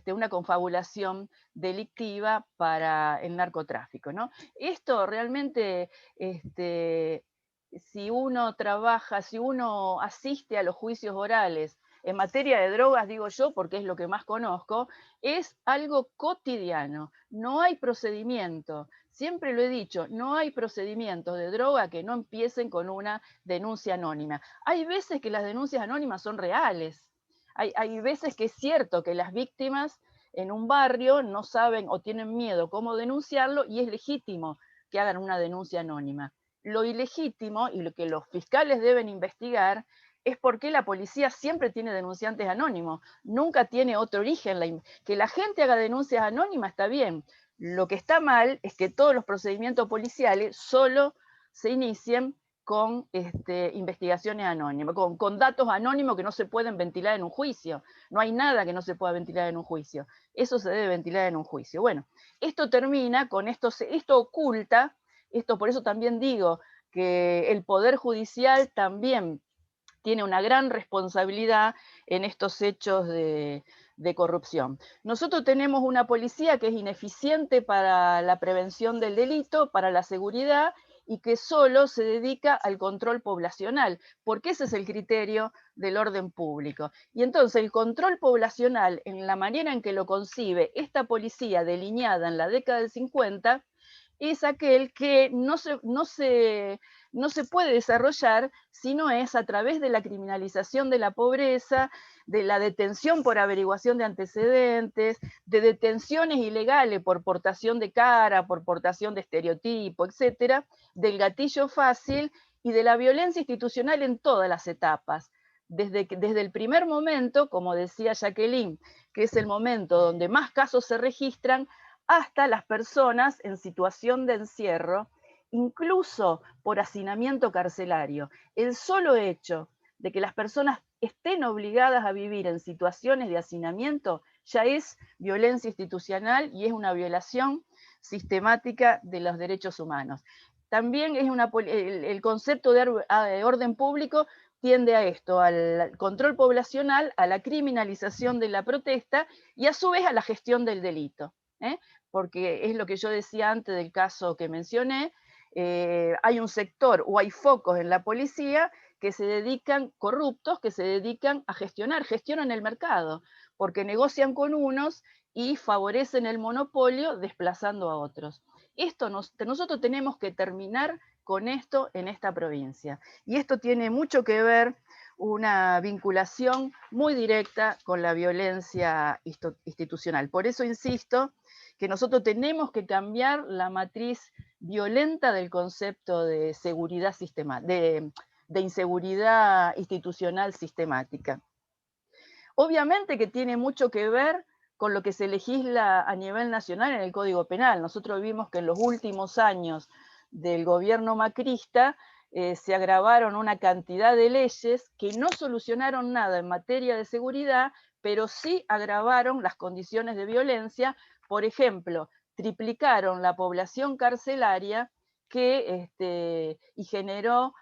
una confabulación delictiva para el narcotráfico, ¿no? Esto realmente, si uno trabaja, si uno asiste a los juicios orales en materia de drogas, digo yo, porque es lo que más conozco, es algo cotidiano. No hay procedimiento, siempre lo he dicho, no hay procedimientos de droga que no empiecen con una denuncia anónima. Hay veces que las denuncias anónimas son reales. Hay veces que es cierto que las víctimas en un barrio no saben o tienen miedo cómo denunciarlo y es legítimo que hagan una denuncia anónima. Lo ilegítimo y lo que los fiscales deben investigar es porque la policía siempre tiene denunciantes anónimos, nunca tiene otro origen. Que la gente haga denuncias anónimas está bien. Lo que está mal es que todos los procedimientos policiales solo se inicien con investigaciones anónimas, con datos anónimos que no se pueden ventilar en un juicio. No hay nada que no se pueda ventilar en un juicio. Eso se debe ventilar en un juicio. Bueno, esto termina con esto oculta, por eso también digo que el Poder Judicial también tiene una gran responsabilidad en estos hechos de corrupción. Nosotros tenemos una policía que es ineficiente para la prevención del delito, para la seguridad, y que solo se dedica al control poblacional, porque ese es el criterio del orden público. Y entonces el control poblacional, en la manera en que lo concibe esta policía delineada en la década del 50, es aquel que no se puede desarrollar si no es a través de la criminalización de la pobreza, de la detención por averiguación de antecedentes, de detenciones ilegales por portación de cara, por portación de estereotipo, etcétera, del gatillo fácil y de la violencia institucional en todas las etapas. Desde el primer momento, como decía Jacqueline, que es el momento donde más casos se registran, hasta las personas en situación de encierro, incluso por hacinamiento carcelario. El solo hecho de que las personas estén obligadas a vivir en situaciones de hacinamiento ya es violencia institucional y es una violación sistemática de los derechos humanos. También es el concepto de orden público tiende a esto, al control poblacional, a la criminalización de la protesta y a su vez a la gestión del delito, porque es lo que yo decía antes del caso que mencioné, hay un sector o hay focos en la policía que se dedican, corruptos, que se dedican a gestionan el mercado, porque negocian con unos y favorecen el monopolio desplazando a otros. Nosotros tenemos que terminar con esto en esta provincia. Y esto tiene mucho que ver, una vinculación muy directa con la violencia institucional. Por eso insisto que nosotros tenemos que cambiar la matriz violenta del concepto de seguridad de inseguridad institucional sistemática. Obviamente que tiene mucho que ver con lo que se legisla a nivel nacional en el Código Penal. Nosotros vimos que en los últimos años del gobierno macrista se agravaron una cantidad de leyes que no solucionaron nada en materia de seguridad, pero sí agravaron las condiciones de violencia. Por ejemplo, triplicaron la población carcelaria y generó,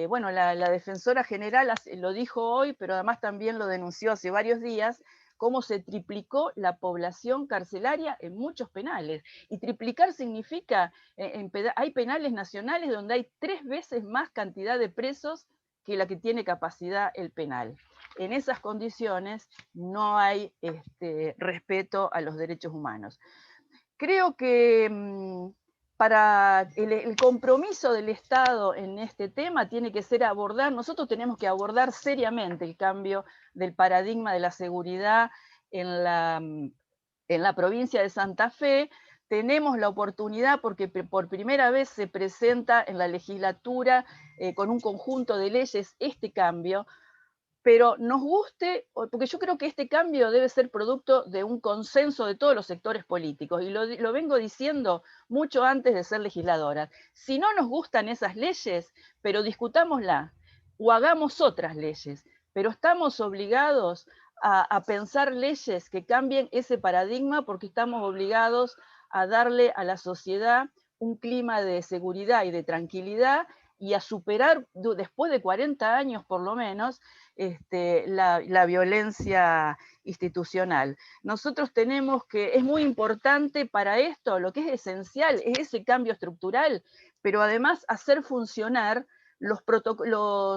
bueno, la defensora general lo dijo hoy, pero además también lo denunció hace varios días, cómo se triplicó la población carcelaria en muchos penales. Y triplicar significa, hay penales nacionales donde hay 3 veces más cantidad de presos que la que tiene capacidad el penal. En esas condiciones no hay respeto a los derechos humanos. Creo que para el compromiso del Estado en este tema tiene que ser nosotros tenemos que abordar seriamente el cambio del paradigma de la seguridad en la provincia de Santa Fe. Tenemos la oportunidad, porque por primera vez se presenta en la legislatura con un conjunto de leyes este cambio, pero nos guste, porque yo creo que este cambio debe ser producto de un consenso de todos los sectores políticos, y lo vengo diciendo mucho antes de ser legisladora. Si no nos gustan esas leyes, pero discutámoslas, o hagamos otras leyes, pero estamos obligados a pensar leyes que cambien ese paradigma, porque estamos obligados a darle a la sociedad un clima de seguridad y de tranquilidad, y a superar, después de 40 años por lo menos, la violencia institucional. Nosotros es muy importante para esto, lo que es esencial, es ese cambio estructural, pero además hacer funcionar los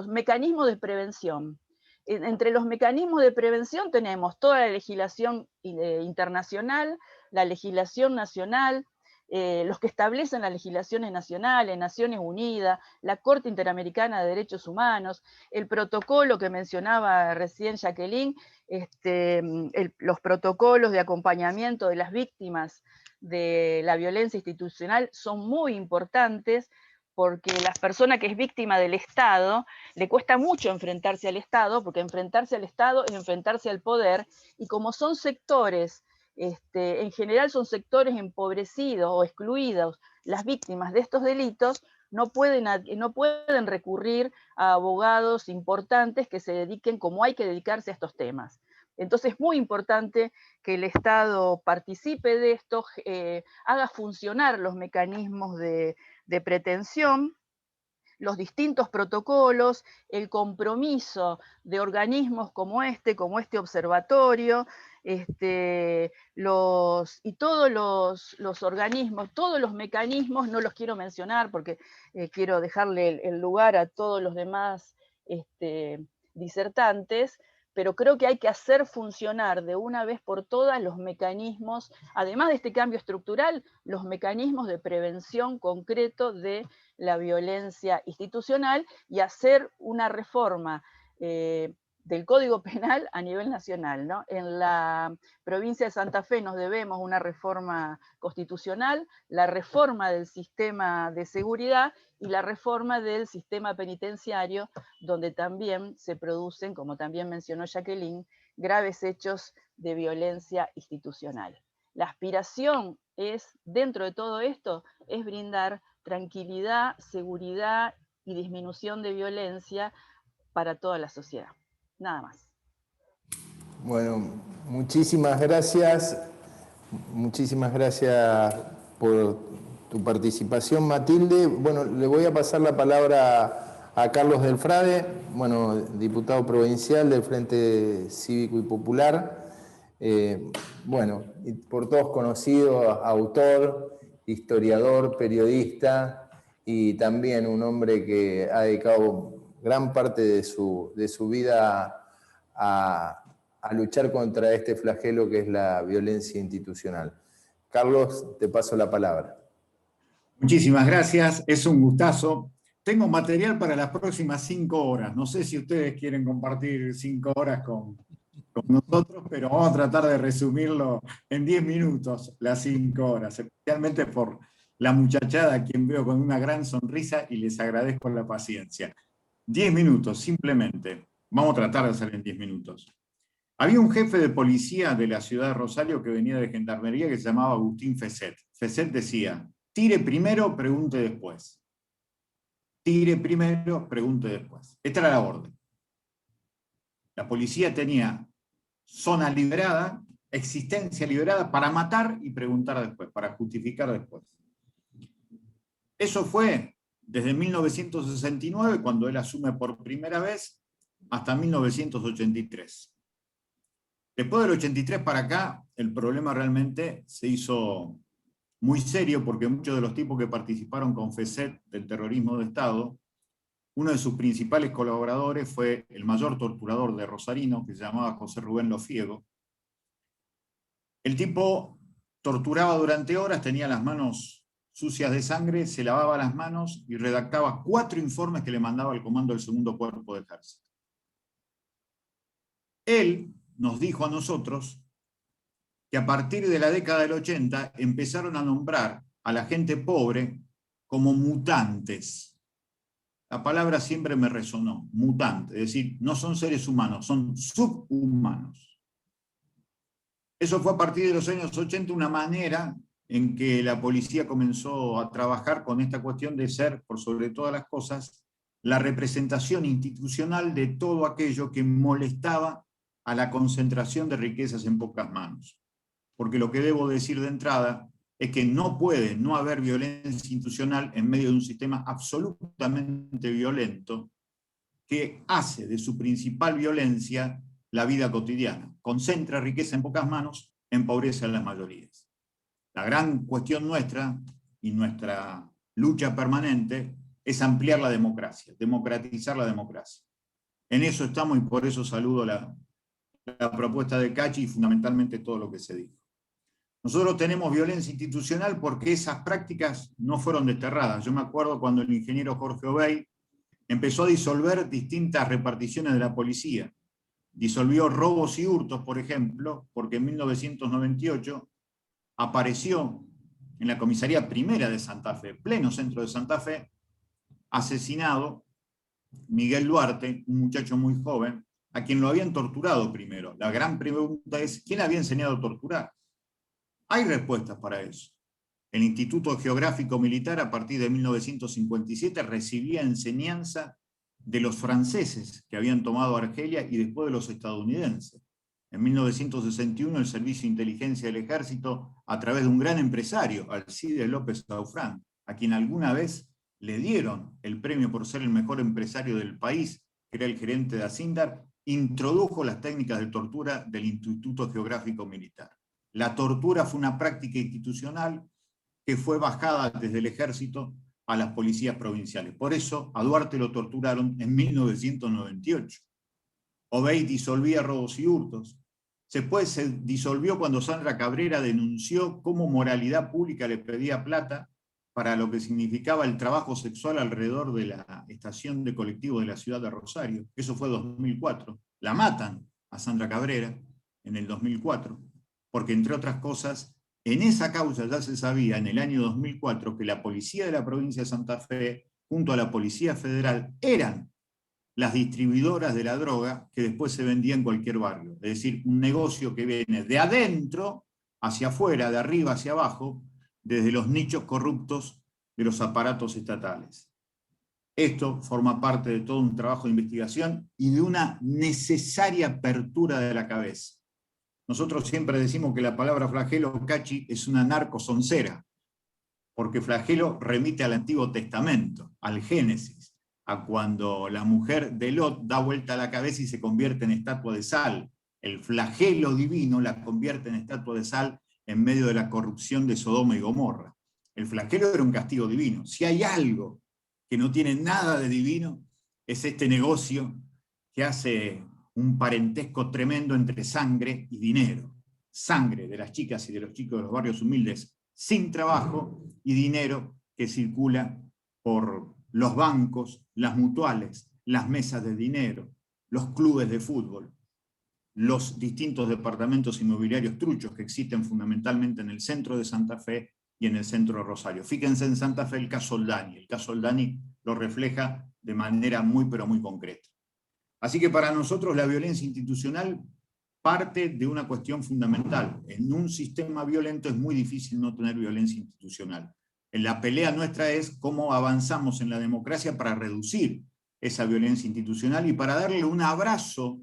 mecanismos de prevención. Entre los mecanismos de prevención tenemos toda la legislación internacional, la legislación nacional, los que establecen las legislaciones nacionales, Naciones Unidas, la Corte Interamericana de Derechos Humanos, el protocolo que mencionaba recién Jacqueline, los protocolos de acompañamiento de las víctimas de la violencia institucional son muy importantes, porque la persona que es víctima del Estado le cuesta mucho enfrentarse al Estado, porque enfrentarse al Estado es enfrentarse al poder, y como son sectores, en general son sectores empobrecidos o excluidos, las víctimas de estos delitos no pueden recurrir a abogados importantes que se dediquen como hay que dedicarse a estos temas. Entonces es muy importante que el Estado participe de esto, haga funcionar los mecanismos de pretensión, los distintos protocolos, el compromiso de organismos como este observatorio, y todos los organismos, todos los mecanismos, no los quiero mencionar porque quiero dejarle el lugar a todos los demás disertantes, pero creo que hay que hacer funcionar de una vez por todas los mecanismos, además de este cambio estructural, los mecanismos de prevención concreto de la violencia institucional, y hacer una reforma del Código Penal a nivel nacional, ¿no? En la provincia de Santa Fe nos debemos una reforma constitucional, la reforma del sistema de seguridad y la reforma del sistema penitenciario, donde también se producen, como también mencionó Jacqueline, graves hechos de violencia institucional. La aspiración dentro de todo esto, es brindar tranquilidad, seguridad y disminución de violencia para toda la sociedad. Nada más. Bueno, muchísimas gracias por tu participación, Matilde. Bueno, le voy a pasar la palabra a Carlos Del Frade, bueno, diputado provincial del Frente Cívico y Popular. Bueno, y por todos conocido, autor, historiador, periodista y también un hombre que ha dedicado gran parte de su vida a luchar contra este flagelo que es la violencia institucional. Carlos, te paso la palabra. Muchísimas gracias, es un gustazo. Tengo material para las próximas 5 horas. No sé si ustedes quieren compartir 5 horas con nosotros, pero vamos a tratar de resumirlo en 10 minutos, las 5 horas, especialmente por la muchachada a quien veo con una gran sonrisa y les agradezco la paciencia. 10 minutos, simplemente. Vamos a tratar de hacer en 10 minutos. Había un jefe de policía de la ciudad de Rosario que venía de Gendarmería que se llamaba Agustín Feset. Feset decía: tire primero, pregunte después. Tire primero, pregunte después. Esta era la orden. La policía tenía zona liberada, existencia liberada para matar y preguntar después, para justificar después. Eso fue desde 1969, cuando él asume por primera vez, hasta 1983. Después del 83 para acá, el problema realmente se hizo muy serio, porque muchos de los tipos que participaron con Feset del terrorismo de Estado, uno de sus principales colaboradores fue el mayor torturador de Rosarino, que se llamaba José Rubén Lofiego. El tipo torturaba durante horas, tenía las manos sucias de sangre, se lavaba las manos y redactaba 4 informes que le mandaba al comando del segundo cuerpo de ejército. Él nos dijo a nosotros que a partir de la década del 80 empezaron a nombrar a la gente pobre como mutantes. La palabra siempre me resonó, mutante, es decir, no son seres humanos, son subhumanos. Eso fue a partir de los años 80 una manera en que la policía comenzó a trabajar con esta cuestión de ser, por sobre todas las cosas, la representación institucional de todo aquello que molestaba a la concentración de riquezas en pocas manos. Porque lo que debo decir de entrada es que no puede no haber violencia institucional en medio de un sistema absolutamente violento que hace de su principal violencia la vida cotidiana. Concentra riqueza en pocas manos, empobrece a las mayorías. La gran cuestión nuestra y nuestra lucha permanente es ampliar la democracia, democratizar la democracia. En eso estamos y por eso saludo la propuesta de Cachi y fundamentalmente todo lo que se dijo. Nosotros tenemos violencia institucional porque esas prácticas no fueron desterradas. Yo me acuerdo cuando el ingeniero Jorge Obey empezó a disolver distintas reparticiones de la policía. Disolvió robos y hurtos, por ejemplo, porque en 1998 apareció en la comisaría primera de Santa Fe, pleno centro de Santa Fe, asesinado Miguel Duarte, un muchacho muy joven, a quien lo habían torturado primero. La gran pregunta es, ¿quién había enseñado a torturar? Hay respuestas para eso. El Instituto Geográfico Militar, a partir de 1957, recibía enseñanza de los franceses que habían tomado Argelia y después de los estadounidenses. En 1961, el Servicio de Inteligencia del Ejército, a través de un gran empresario, Alcides López Saufrán, a quien alguna vez le dieron el premio por ser el mejor empresario del país, que era el gerente de Asindar, introdujo las técnicas de tortura del Instituto Geográfico Militar. La tortura fue una práctica institucional que fue bajada desde el ejército a las policías provinciales. Por eso a Duarte lo torturaron en 1998. Obey disolvía robos y hurtos. Se disolvió cuando Sandra Cabrera denunció cómo Moralidad Pública le pedía plata para lo que significaba el trabajo sexual alrededor de la estación de colectivo de la ciudad de Rosario. Eso fue 2004. La matan a Sandra Cabrera en el 2004, porque entre otras cosas, en esa causa ya se sabía en el año 2004 que la policía de la provincia de Santa Fe, junto a la Policía Federal, eran las distribuidoras de la droga que después se vendía en cualquier barrio. Es decir, un negocio que viene de adentro hacia afuera, de arriba hacia abajo, desde los nichos corruptos de los aparatos estatales. Esto forma parte de todo un trabajo de investigación y de una necesaria apertura de la cabeza. Nosotros siempre decimos que la palabra flagelo, Cachi, es una narcosoncera, porque flagelo remite al Antiguo Testamento, al Génesis, a cuando la mujer de Lot da vuelta la cabeza y se convierte en estatua de sal. El flagelo divino la convierte en estatua de sal en medio de la corrupción de Sodoma y Gomorra. El flagelo era un castigo divino. Si hay algo que no tiene nada de divino, es este negocio que hace un parentesco tremendo entre sangre y dinero. Sangre de las chicas y de los chicos de los barrios humildes sin trabajo, y dinero que circula por los bancos, las mutuales, las mesas de dinero, los clubes de fútbol, los distintos departamentos inmobiliarios truchos que existen fundamentalmente en el centro de Santa Fe y en el centro de Rosario. Fíjense en Santa Fe el caso Oldani. El caso Oldani lo refleja de manera muy, pero muy concreta. Así que para nosotros la violencia institucional parte de una cuestión fundamental. En un sistema violento es muy difícil no tener violencia institucional. La pelea nuestra es cómo avanzamos en la democracia para reducir esa violencia institucional y para darle un abrazo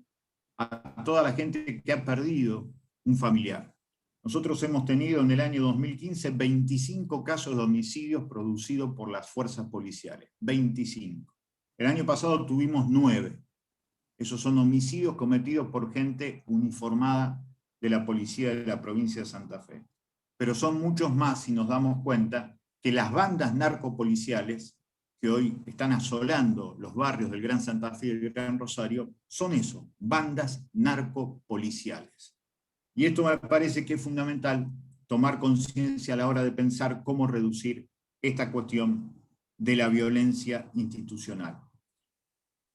a toda la gente que ha perdido un familiar. Nosotros hemos tenido en el año 2015 25 casos de homicidios producidos por las fuerzas policiales. 25. El año pasado tuvimos 9. Esos son homicidios cometidos por gente uniformada de la policía de la provincia de Santa Fe. Pero son muchos más si nos damos cuenta que las bandas narcopoliciales que hoy están asolando los barrios del Gran Santa Fe y del Gran Rosario son eso, bandas narcopoliciales. Y esto me parece que es fundamental tomar conciencia a la hora de pensar cómo reducir esta cuestión de la violencia institucional.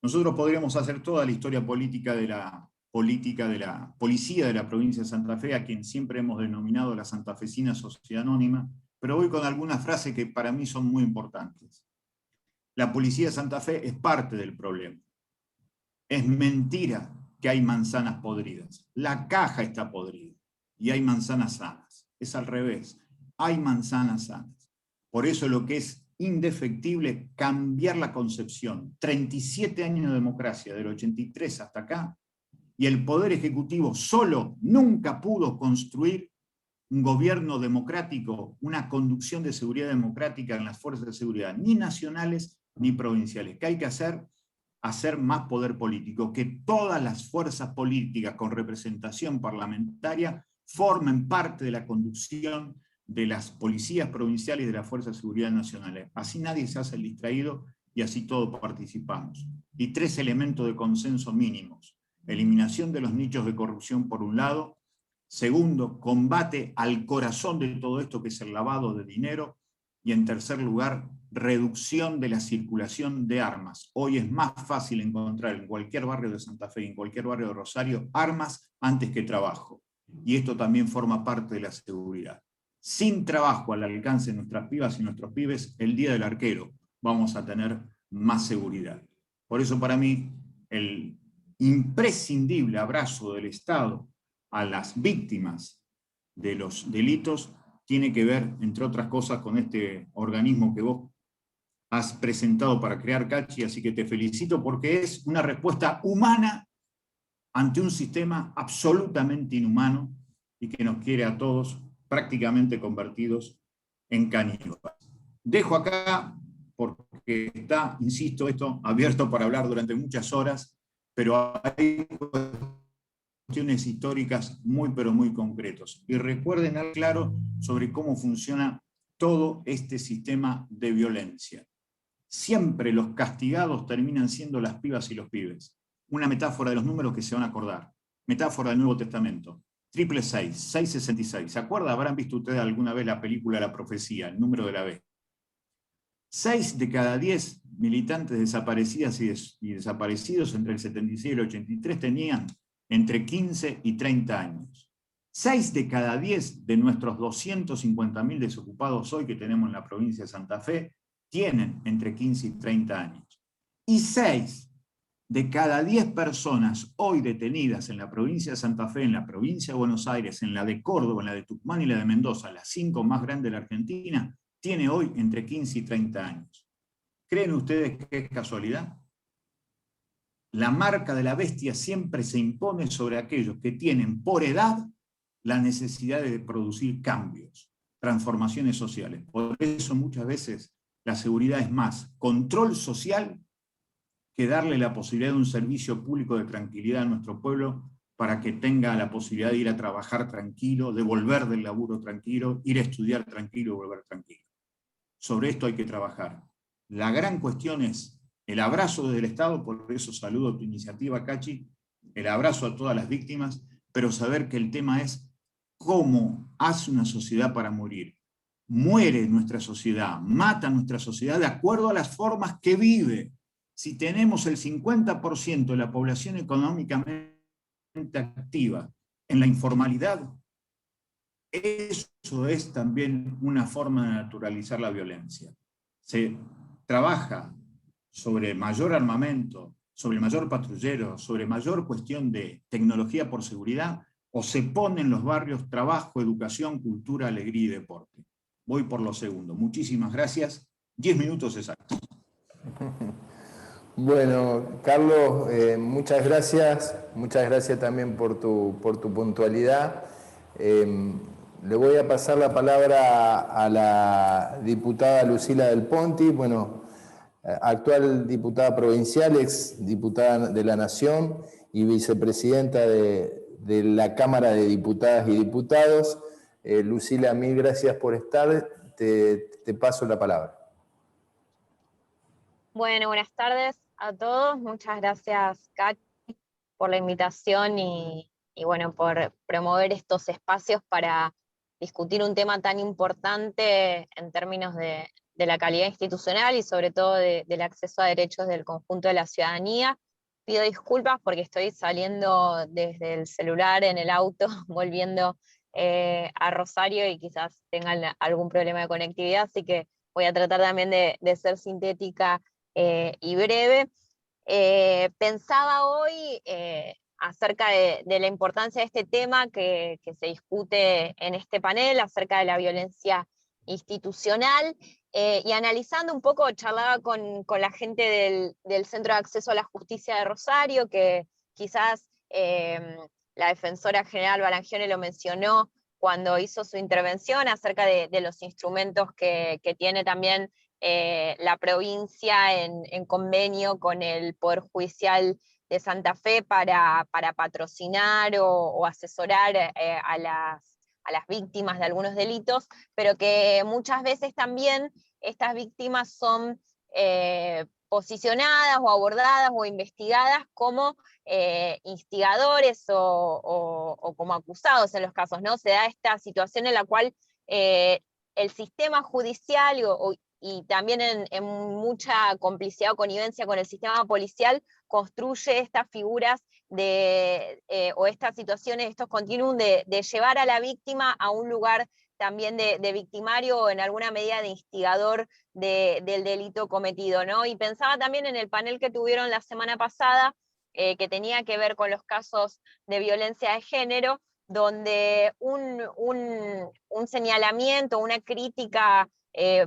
Nosotros podríamos hacer toda la historia política de la policía de la provincia de Santa Fe, a quien siempre hemos denominado la santafesina sociedad anónima, pero voy con algunas frases que para mí son muy importantes. La policía de Santa Fe es parte del problema. Es mentira que hay manzanas podridas. La caja está podrida y hay manzanas sanas. Es al revés. Hay manzanas sanas. Por eso lo que es indefectible, cambiar la concepción. 37 años de democracia, del 83 hasta acá, y el Poder Ejecutivo solo nunca pudo construir un gobierno democrático, una conducción de seguridad democrática en las fuerzas de seguridad, ni nacionales ni provinciales. ¿Qué hay que hacer? Hacer más poder político, que todas las fuerzas políticas con representación parlamentaria formen parte de la conducción de las policías provinciales y de las fuerzas de seguridad nacionales. Así nadie se hace el distraído y así todos participamos. Y 3 elementos de consenso mínimos. Eliminación de los nichos de corrupción por un lado. Segundo, combate al corazón de todo esto que es el lavado de dinero. Y en tercer lugar, reducción de la circulación de armas. Hoy es más fácil encontrar en cualquier barrio de Santa Fe y en cualquier barrio de Rosario armas antes que trabajo. Y esto también forma parte de la seguridad. Sin trabajo al alcance de nuestras pibas y nuestros pibes, el día del arquero vamos a tener más seguridad. Por eso para mí el imprescindible abrazo del Estado a las víctimas de los delitos tiene que ver, entre otras cosas, con este organismo que vos has presentado para crear Cachi, así que te felicito porque es una respuesta humana ante un sistema absolutamente inhumano y que nos quiere a todos prácticamente convertidos en caníbales. Dejo acá, porque está, insisto, esto abierto para hablar durante muchas horas, pero hay cuestiones históricas muy, pero muy concretos. Y recuerden algo claro sobre cómo funciona todo este sistema de violencia. Siempre los castigados terminan siendo las pibas y los pibes. Una metáfora de los números que se van a acordar. Metáfora del Nuevo Testamento. 666, 666. ¿Se acuerdan? ¿Habrán visto ustedes alguna vez la película La Profecía, el número de la bestia? 6 de cada 10 militantes desaparecidas y desaparecidos entre el 76 y el 83 tenían entre 15 y 30 años. 6 de cada 10 de nuestros 250.000 desocupados hoy que tenemos en la provincia de Santa Fe tienen entre 15 y 30 años. Y 6 de cada 10 personas hoy detenidas en la provincia de Santa Fe, en la provincia de Buenos Aires, en la de Córdoba, en la de Tucumán y la de Mendoza, las 5 más grandes de la Argentina, tiene hoy entre 15 y 30 años. ¿Creen ustedes que es casualidad? La marca de la bestia siempre se impone sobre aquellos que tienen por edad la necesidad de producir cambios. transformaciones sociales. Por eso muchas veces la seguridad es más control social que darle la posibilidad de un servicio público de tranquilidad a nuestro pueblo para que tenga la posibilidad de ir a trabajar tranquilo, de volver del laburo tranquilo, ir a estudiar tranquilo y volver tranquilo. Sobre esto hay que trabajar. La gran cuestión es el abrazo desde el Estado, por eso saludo tu iniciativa, Cachi, el abrazo a todas las víctimas, pero saber que el tema es cómo hace una sociedad para morir. Muere nuestra sociedad, mata nuestra sociedad de acuerdo a las formas que vive. Si tenemos el 50% de la población económicamente activa en la informalidad, eso es también una forma de naturalizar la violencia. Se trabaja sobre mayor armamento, sobre mayor patrullero, sobre mayor cuestión de tecnología por seguridad, o se pone en los barrios trabajo, educación, cultura, alegría y deporte. Voy por lo segundo. Muchísimas gracias. 10 minutos exactos. Bueno, Carlos, muchas gracias también por tu puntualidad. Le voy a pasar la palabra a la diputada Lucila Del Ponti, bueno, actual diputada provincial, ex diputada de la Nación y vicepresidenta de la Cámara de Diputadas y Diputados. Lucila, mil gracias por estar, te paso la palabra. Bueno, buenas tardes a todos. Muchas gracias, Cachi, por la invitación y bueno, por promover estos espacios para discutir un tema tan importante en términos de la calidad institucional y sobre todo del acceso a derechos del conjunto de la ciudadanía. Pido disculpas porque estoy saliendo desde el celular en el auto, volviendo a Rosario y quizás tengan algún problema de conectividad, así que voy a tratar también de ser sintética y breve. Pensaba hoy acerca de la importancia de este tema que se discute en este panel, acerca de la violencia institucional, y analizando un poco, charlaba con la gente del Centro de Acceso a la Justicia de Rosario, que quizás la defensora general Barangione lo mencionó cuando hizo su intervención acerca de los instrumentos que tiene también la provincia en convenio con el Poder Judicial de Santa Fe para patrocinar o asesorar a las víctimas de algunos delitos, pero que muchas veces también estas víctimas son posicionadas o abordadas o investigadas como instigadores o como acusados en los casos, ¿no? Se da esta situación en la cual el sistema judicial y también en mucha complicidad o connivencia con el sistema policial, construye estas figuras o estas situaciones, estos continuum de llevar a la víctima a un lugar también de victimario o en alguna medida de instigador del delito cometido, ¿no? Y pensaba también en el panel que tuvieron la semana pasada, que tenía que ver con los casos de violencia de género, donde un señalamiento, una crítica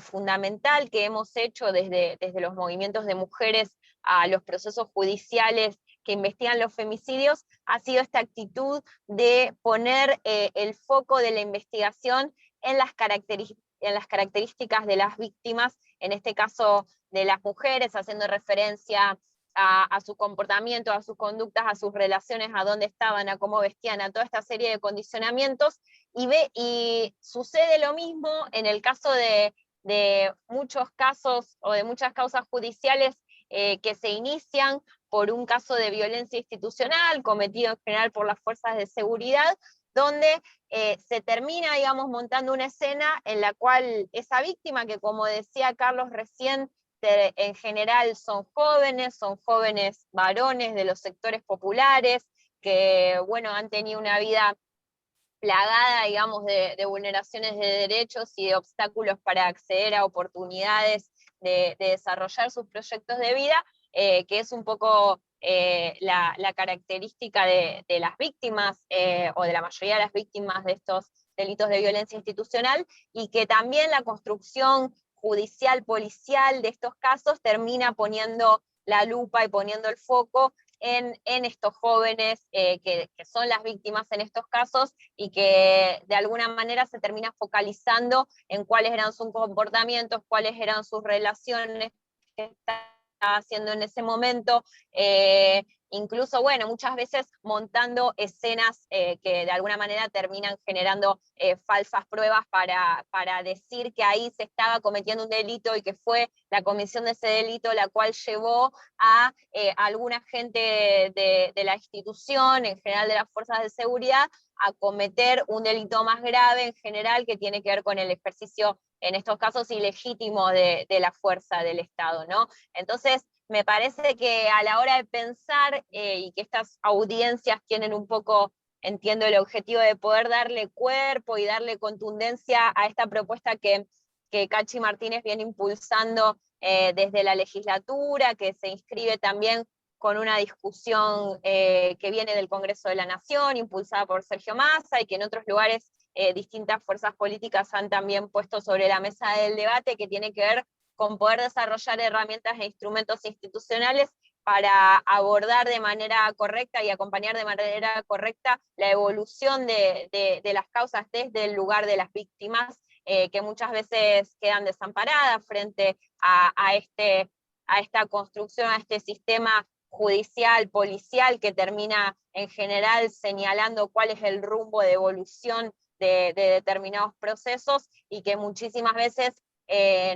fundamental que hemos hecho desde los movimientos de mujeres a los procesos judiciales que investigan los femicidios, ha sido esta actitud de poner el foco de la investigación en las características de las víctimas, en este caso de las mujeres, haciendo referencia a su comportamiento, a sus conductas, a sus relaciones, a dónde estaban, a cómo vestían, a toda esta serie de condicionamientos, y sucede lo mismo en el caso de muchos casos o de muchas causas judiciales que se inician por un caso de violencia institucional cometido en general por las fuerzas de seguridad, donde se termina, digamos, montando una escena en la cual esa víctima, que como decía Carlos recién, en general son jóvenes varones de los sectores populares, que bueno, han tenido una vida plagada, digamos, de vulneraciones de derechos y de obstáculos para acceder a oportunidades de desarrollar sus proyectos de vida, que es un poco la característica de las víctimas, o de la mayoría de las víctimas de estos delitos de violencia institucional, y que también la construcción judicial, policial de estos casos termina poniendo la lupa y poniendo el foco en estos jóvenes que son las víctimas en estos casos, y que de alguna manera se termina focalizando en cuáles eran sus comportamientos, cuáles eran sus relaciones que estaba haciendo en ese momento, incluso, bueno, muchas veces montando escenas que de alguna manera terminan generando falsas pruebas para decir que ahí se estaba cometiendo un delito y que fue la comisión de ese delito la cual llevó a alguna gente de la institución, en general de las fuerzas de seguridad, a cometer un delito más grave en general que tiene que ver con el ejercicio, en estos casos, ilegítimo de la fuerza del Estado, ¿no? Entonces, me parece que a la hora de pensar, y que estas audiencias tienen un poco, entiendo, el objetivo de poder darle cuerpo y darle contundencia a esta propuesta que Cachi Martínez viene impulsando desde la legislatura, que se inscribe también con una discusión que viene del Congreso de la Nación, impulsada por Sergio Massa, y que en otros lugares distintas fuerzas políticas han también puesto sobre la mesa del debate, que tiene que ver con poder desarrollar herramientas e instrumentos institucionales para abordar de manera correcta y acompañar de manera correcta la evolución de las causas desde el lugar de las víctimas, que muchas veces quedan desamparadas frente a esta construcción, a este sistema judicial, policial, que termina en general señalando cuál es el rumbo de evolución de determinados procesos, y que muchísimas veces,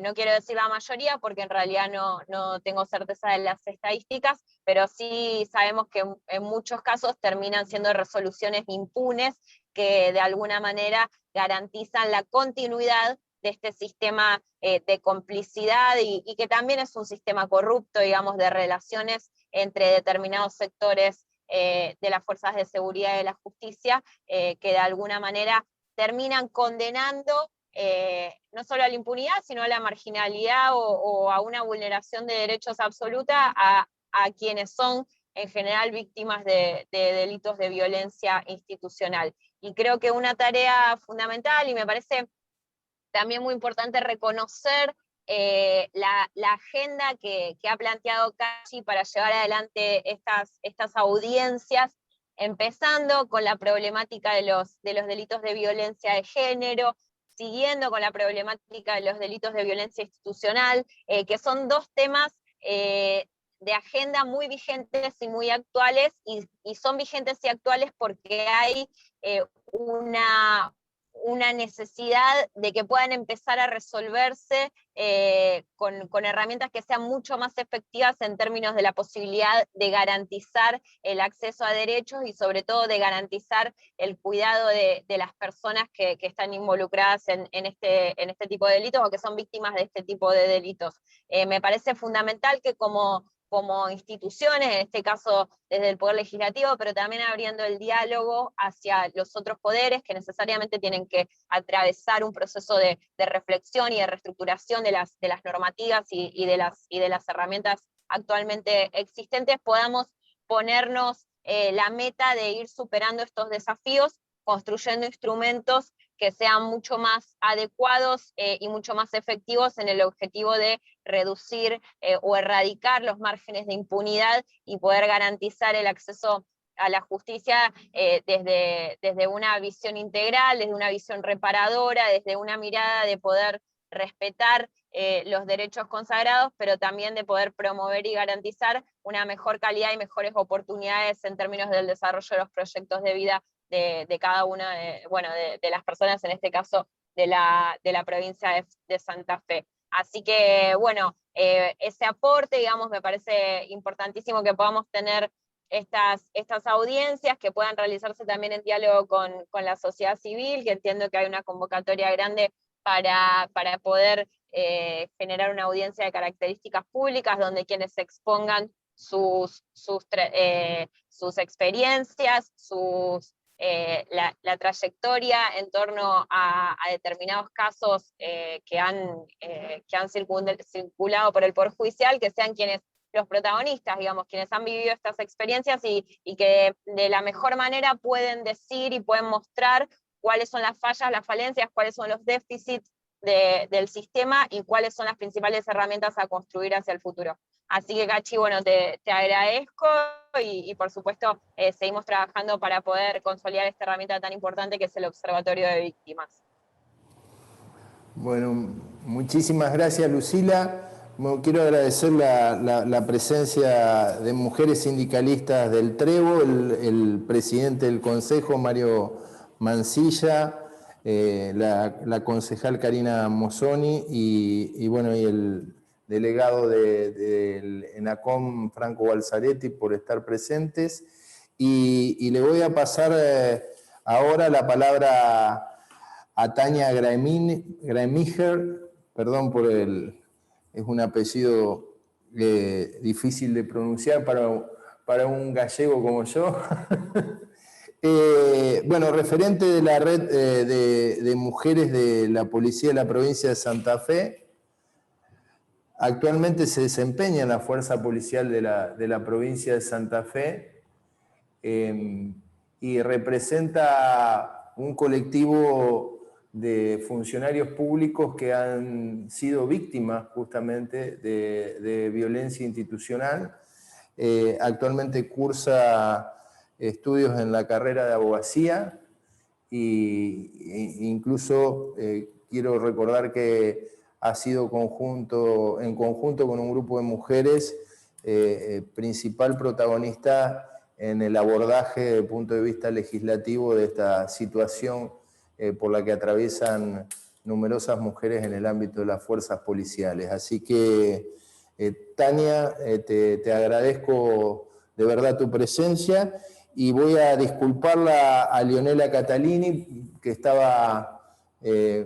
no quiero decir la mayoría porque en realidad no tengo certeza de las estadísticas, pero sí sabemos que en muchos casos terminan siendo resoluciones impunes que de alguna manera garantizan la continuidad de este sistema de complicidad, y que también es un sistema corrupto, digamos, de relaciones entre determinados sectores de las fuerzas de seguridad y de la justicia, que de alguna manera terminan condenando no solo a la impunidad, sino a la marginalidad o a una vulneración de derechos absoluta a quienes son en general víctimas de delitos de violencia institucional. Y creo que una tarea fundamental, y me parece también muy importante reconocer la agenda que ha planteado Cachi para llevar adelante estas audiencias, empezando con la problemática de los delitos de violencia de género, siguiendo con la problemática de los delitos de violencia institucional, que son dos temas de agenda muy vigentes y muy actuales, y son vigentes y actuales porque hay una necesidad de que puedan empezar a resolverse con herramientas que sean mucho más efectivas en términos de la posibilidad de garantizar el acceso a derechos, y sobre todo de garantizar el cuidado de las personas que están involucradas en este tipo de delitos, o que son víctimas de este tipo de delitos. Me parece fundamental que como instituciones, en este caso desde el Poder Legislativo, pero también abriendo el diálogo hacia los otros poderes, que necesariamente tienen que atravesar un proceso de reflexión y de reestructuración de las normativas y de las herramientas actualmente existentes, podamos ponernos la meta de ir superando estos desafíos, construyendo instrumentos que sean mucho más adecuados y mucho más efectivos en el objetivo de reducir o erradicar los márgenes de impunidad y poder garantizar el acceso a la justicia desde una visión integral, desde una visión reparadora, desde una mirada de poder respetar los derechos consagrados, pero también de poder promover y garantizar una mejor calidad y mejores oportunidades en términos del desarrollo de los proyectos de vida de cada una de las personas, en este caso de la provincia de Santa Fe. Así que, bueno, ese aporte, digamos, me parece importantísimo que podamos tener estas audiencias, que puedan realizarse también en diálogo con la sociedad civil, que entiendo que hay una convocatoria grande para poder generar una audiencia de características públicas, donde quienes expongan sus experiencias, la trayectoria en torno a determinados casos que han circulado por el Poder Judicial, que sean quienes los protagonistas, digamos, quienes han vivido estas experiencias y que de la mejor manera pueden decir y pueden mostrar cuáles son las fallas, las falencias, cuáles son los déficits del sistema y cuáles son las principales herramientas a construir hacia el futuro. Así que, Cachi, bueno, te agradezco y por supuesto seguimos trabajando para poder consolidar esta herramienta tan importante que es el Observatorio de Víctimas. Bueno, muchísimas gracias, Lucila. Bueno, quiero agradecer la presencia de mujeres sindicalistas del Trevo, el presidente del Consejo, Mario Mancilla, la concejal Karina Mozzoni y el delegado del ENACOM, Franco Balzaretti, por estar presentes. Y le voy a pasar ahora la palabra a Tania Graemiger, perdón por es un apellido difícil de pronunciar para un gallego como yo. Referente de la red de mujeres de la Policía de la Provincia de Santa Fe, actualmente se desempeña en la Fuerza Policial de la Provincia de Santa Fe y representa un colectivo de funcionarios públicos que han sido víctimas justamente de violencia institucional. Actualmente cursa estudios en la carrera de abogacía e incluso quiero recordar que ha sido en conjunto con un grupo de mujeres principal protagonista en el abordaje desde el punto de vista legislativo de esta situación por la que atraviesan numerosas mujeres en el ámbito de las fuerzas policiales. Así que, Tania, te agradezco de verdad tu presencia y voy a disculparla a Leonela Catalini, que estaba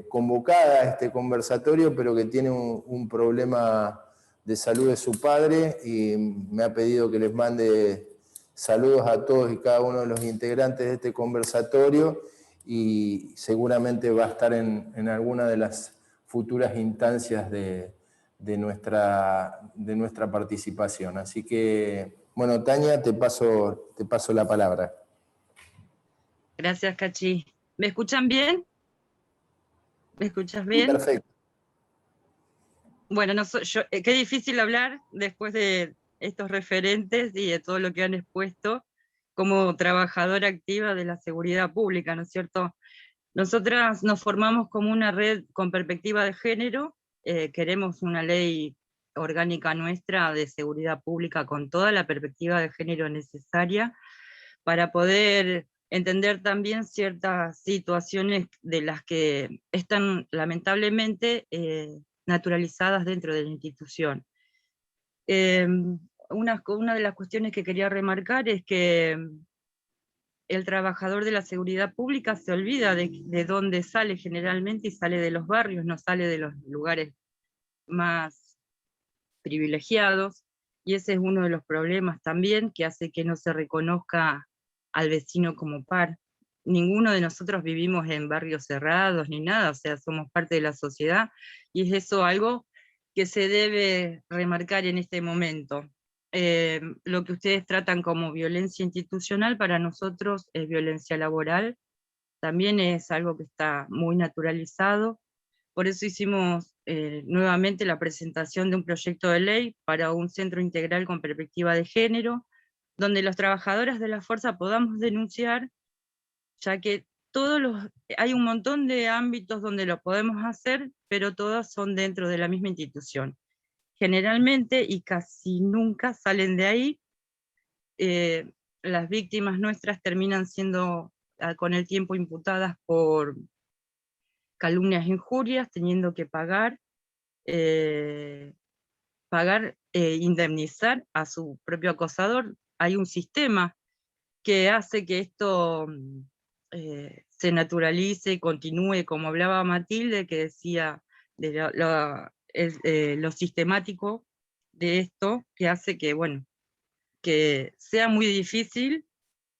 convocada a este conversatorio, pero que tiene un problema de salud de su padre y me ha pedido que les mande saludos a todos y cada uno de los integrantes de este conversatorio y seguramente va a estar en alguna de las futuras instancias de nuestra participación. Así que, bueno, Tania, te paso la palabra. Gracias, Cachi. ¿Me escuchan bien? ¿Me escuchas bien? Sí, perfecto. Bueno, qué difícil hablar después de estos referentes y de todo lo que han expuesto como trabajadora activa de la seguridad pública, ¿no es cierto? Nosotras nos formamos como una red con perspectiva de género, queremos una ley orgánica nuestra de seguridad pública con toda la perspectiva de género necesaria para poder entender también ciertas situaciones de las que están lamentablemente naturalizadas dentro de la institución. Una de las cuestiones que quería remarcar es que el trabajador de la seguridad pública se olvida de dónde sale generalmente y sale de los barrios, no sale de los lugares más privilegiados, y ese es uno de los problemas también que hace que no se reconozca al vecino como par. Ninguno de nosotros vivimos en barrios cerrados ni nada, o sea, somos parte de la sociedad, y es eso algo que se debe remarcar en este momento. Lo que ustedes tratan como violencia institucional, para nosotros es violencia laboral, también es algo que está muy naturalizado. Por eso hicimos nuevamente la presentación de un proyecto de ley para un centro integral con perspectiva de género, donde los trabajadores de la fuerza podamos denunciar, ya que hay un montón de ámbitos donde lo podemos hacer, pero todos son dentro de la misma institución. Generalmente, y casi nunca salen de ahí, las víctimas nuestras terminan siendo con el tiempo imputadas por calumnias e injurias, teniendo que indemnizar a su propio acosador. Hay un sistema que hace que esto se naturalice y continúe, como hablaba Matilde, que decía de lo sistemático de esto, que hace que, bueno, que sea muy difícil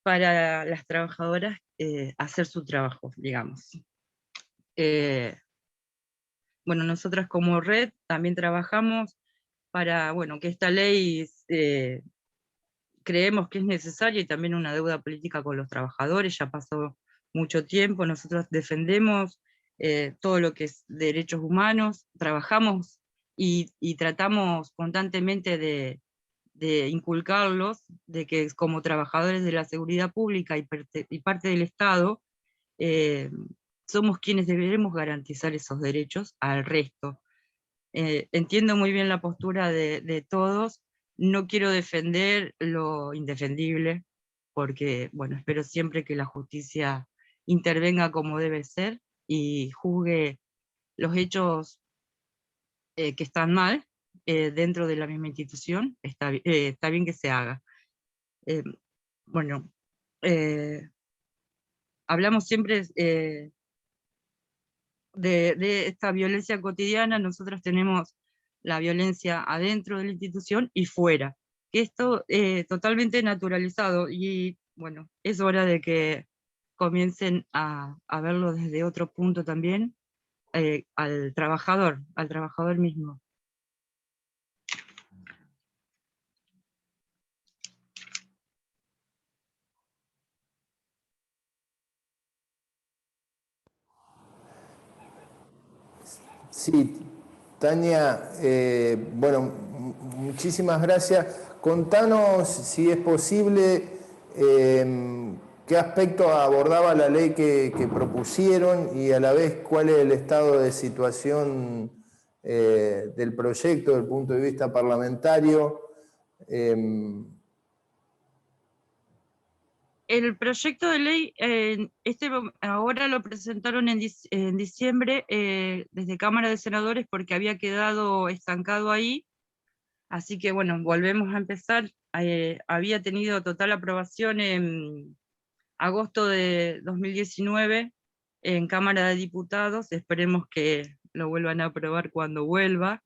para las trabajadoras hacer su trabajo, digamos. Bueno, nosotras como red también trabajamos para, bueno, que esta ley creemos que es necesaria y también una deuda política con los trabajadores, ya pasó mucho tiempo, nosotros defendemos todo lo que es derechos humanos, trabajamos y tratamos constantemente de inculcarlos, de que como trabajadores de la seguridad pública y parte del Estado, somos quienes deberemos garantizar esos derechos al resto. Entiendo muy bien la postura de todos, no quiero defender lo indefendible, porque, bueno, espero siempre que la justicia intervenga como debe ser y juzgue los hechos que están mal dentro de la misma institución. Está bien que se haga. Bueno, hablamos siempre de esta violencia cotidiana. Nosotros tenemos la violencia adentro de la institución y fuera, que esto totalmente naturalizado, y bueno, es hora de que comiencen a verlo desde otro punto también, al trabajador mismo. Sí, Tania, bueno, muchísimas gracias. Contanos, si es posible, qué aspecto abordaba la ley que propusieron y a la vez cuál es el estado de situación del proyecto desde el punto de vista parlamentario. El proyecto de ley, ahora lo presentaron en diciembre desde Cámara de Senadores porque había quedado estancado ahí, así que bueno, volvemos a empezar. Había tenido total aprobación en agosto de 2019 en Cámara de Diputados, esperemos que lo vuelvan a aprobar cuando vuelva.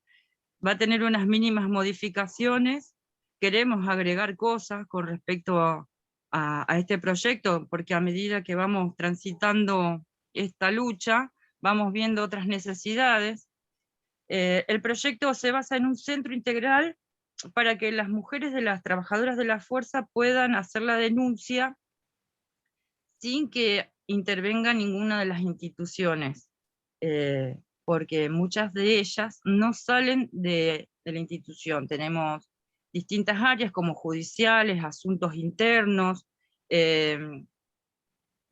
Va a tener unas mínimas modificaciones, queremos agregar cosas con respecto a este proyecto, porque a medida que vamos transitando esta lucha, vamos viendo otras necesidades. El proyecto se basa en un centro integral para que las mujeres de las trabajadoras de la fuerza puedan hacer la denuncia sin que intervenga ninguna de las instituciones, porque muchas de ellas no salen de la institución. Tenemos distintas áreas como judiciales, asuntos internos,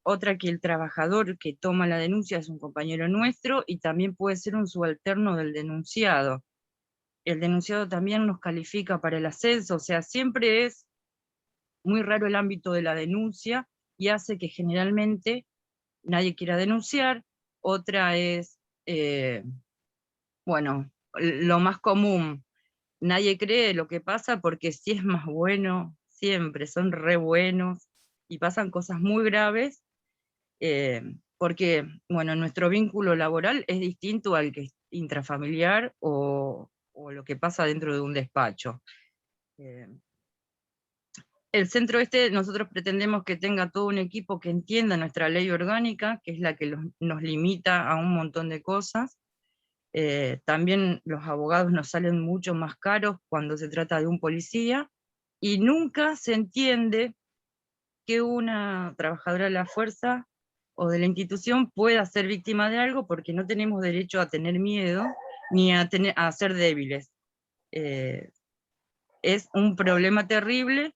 otra que el trabajador que toma la denuncia es un compañero nuestro y también puede ser un subalterno del denunciado. El denunciado también nos califica para el ascenso, o sea, siempre es muy raro el ámbito de la denuncia y hace que generalmente nadie quiera denunciar. Otra es, bueno, lo más común, nadie cree lo que pasa porque si es más bueno, siempre son re buenos y pasan cosas muy graves, porque, bueno, nuestro vínculo laboral es distinto al que es intrafamiliar o lo que pasa dentro de un despacho. El centro nosotros pretendemos que tenga todo un equipo que entienda nuestra ley orgánica, que es la que nos limita a un montón de cosas. También los abogados nos salen mucho más caros cuando se trata de un policía, y nunca se entiende que una trabajadora de la fuerza o de la institución pueda ser víctima de algo, porque no tenemos derecho a tener miedo ni a ser débiles. Es un problema terrible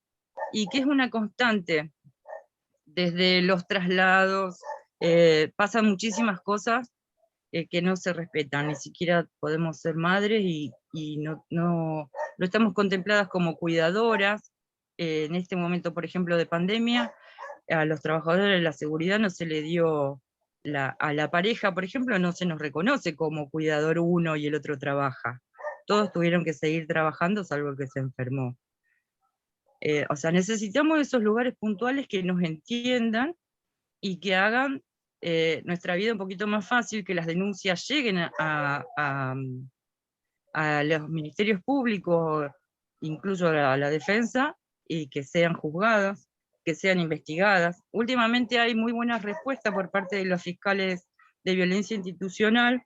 y que es una constante. Desde los traslados, pasan muchísimas cosas que no se respetan, ni siquiera podemos ser madres y no estamos contempladas como cuidadoras. En este momento, por ejemplo, de pandemia, a los trabajadores de la seguridad no se le dio, a la pareja, por ejemplo, no se nos reconoce como cuidador uno y el otro trabaja. Todos tuvieron que seguir trabajando, salvo el que se enfermó. O sea, necesitamos esos lugares puntuales que nos entiendan y que hagan nuestra vida un poquito más fácil, que las denuncias lleguen a los ministerios públicos, incluso a la defensa, y que sean juzgadas, que sean investigadas. Últimamente hay muy buenas respuestas por parte de los fiscales de violencia institucional,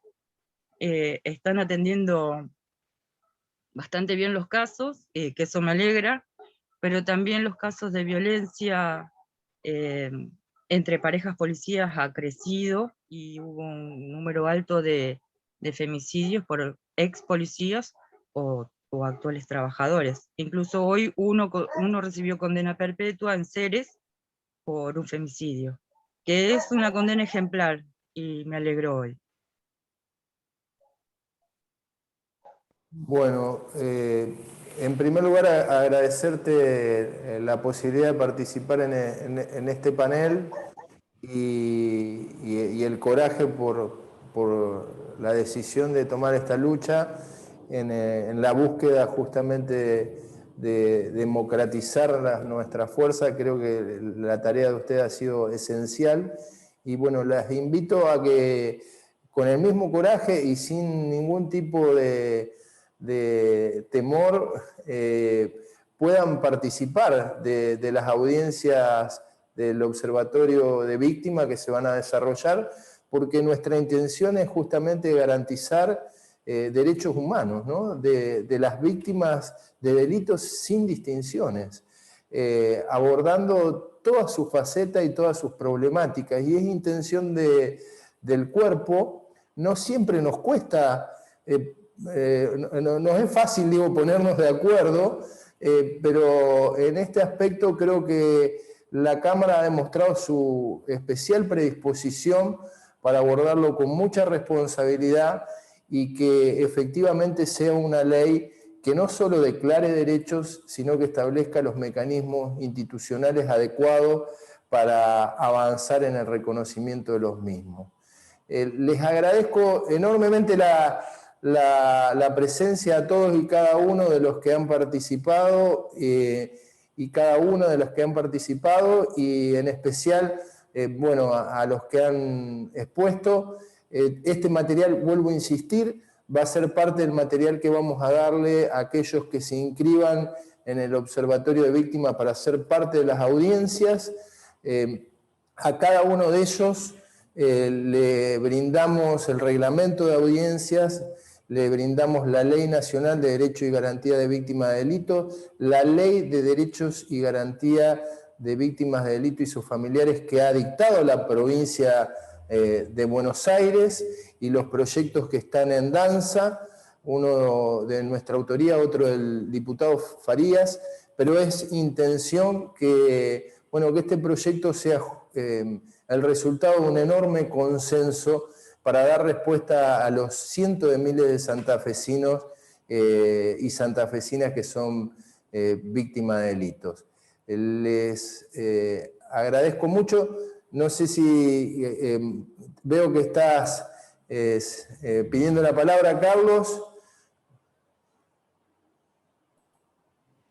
están atendiendo bastante bien los casos, que eso me alegra, pero también los casos de violencia entre parejas policías ha crecido y hubo un número alto de femicidios ex policías o actuales trabajadores. Incluso hoy uno recibió condena perpetua en Ceres por un femicidio, que es una condena ejemplar, y me alegró hoy. Bueno, en primer lugar agradecerte la posibilidad de participar en este panel y el coraje por la decisión de tomar esta lucha en la búsqueda justamente de democratizar nuestra fuerza. Creo que la tarea de usted ha sido esencial y bueno, las invito a que con el mismo coraje y sin ningún tipo de temor puedan participar de las audiencias del Observatorio de Víctimas que se van a desarrollar, porque nuestra intención es justamente garantizar derechos humanos, ¿no? de las víctimas de delitos sin distinciones, abordando todas sus facetas y todas sus problemáticas. Y es intención del cuerpo, no siempre nos cuesta, no es fácil, digo, ponernos de acuerdo, pero en este aspecto creo que la Cámara ha demostrado su especial predisposición para abordarlo con mucha responsabilidad y que efectivamente sea una ley que no solo declare derechos, sino que establezca los mecanismos institucionales adecuados para avanzar en el reconocimiento de los mismos. Les agradezco enormemente la presencia a todos y cada uno de los que han participado y cada uno de los que han participado y en especial bueno, a los que han expuesto. Este material, vuelvo a insistir, va a ser parte del material que vamos a darle a aquellos que se inscriban en el Observatorio de Víctimas para ser parte de las audiencias. A cada uno de ellos le brindamos el reglamento de audiencias, le brindamos la Ley Nacional de Derecho y Garantía de Víctimas de Delito, la Ley de Derechos y Garantía de Víctimas de Delito y sus familiares que ha dictado la provincia de Buenos Aires y los proyectos que están en danza, uno de nuestra autoría, otro del diputado Farías, pero es intención que, bueno, que este proyecto sea el resultado de un enorme consenso para dar respuesta a los cientos de miles de santafesinos y santafesinas que son víctimas de delitos. Les agradezco mucho. No sé si veo que estás pidiendo la palabra, Carlos.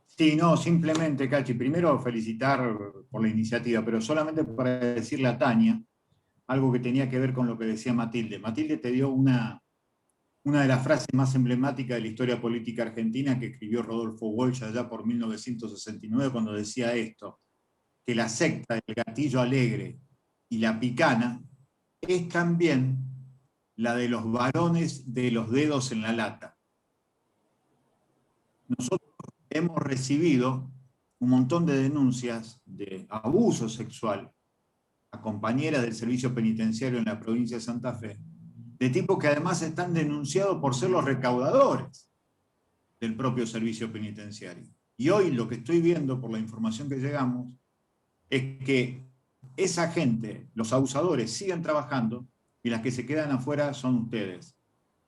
Sí, no, simplemente, Cachi, primero felicitar por la iniciativa, pero solamente para decirle a Tania algo que tenía que ver con lo que decía Matilde. Matilde te dio una de las frases más emblemáticas de la historia política argentina que escribió Rodolfo Walsh allá por 1969 cuando decía esto, que la secta del gatillo alegre y la picana es también la de los varones de los dedos en la lata. Nosotros hemos recibido un montón de denuncias de abuso sexual a compañeras del servicio penitenciario en la provincia de Santa Fe, de tipos que además están denunciados por ser los recaudadores del propio servicio penitenciario. Y hoy lo que estoy viendo, por la información que llegamos, es que esa gente, los abusadores, siguen trabajando y las que se quedan afuera son ustedes.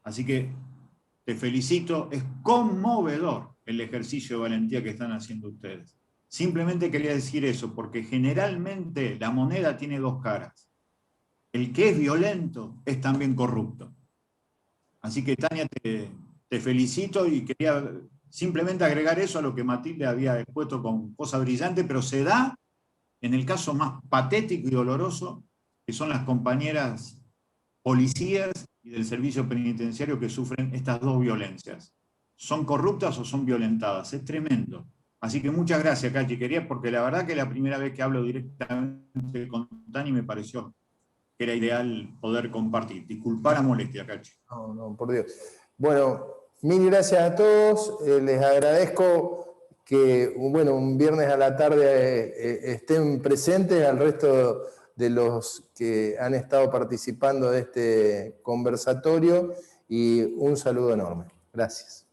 Así que te felicito, es conmovedor el ejercicio de valentía que están haciendo ustedes. Simplemente quería decir eso, porque generalmente la moneda tiene dos caras. El que es violento es también corrupto. Así que, Tania, te felicito y quería simplemente agregar eso a lo que Matilde había expuesto con cosa brillante, pero se da en el caso más patético y doloroso, que son las compañeras policías y del servicio penitenciario que sufren estas dos violencias. ¿Son corruptas o son violentadas? Es tremendo. Así que muchas gracias, Cachi. Quería, porque la verdad que la primera vez que hablo directamente con Tani me pareció que era ideal poder compartir. Disculpa la molestia, Cachi. No, no, por Dios. Bueno, mil gracias a todos. Les agradezco que, bueno, un viernes a la tarde estén presentes, al resto de los que han estado participando de este conversatorio. y un saludo enorme. Gracias.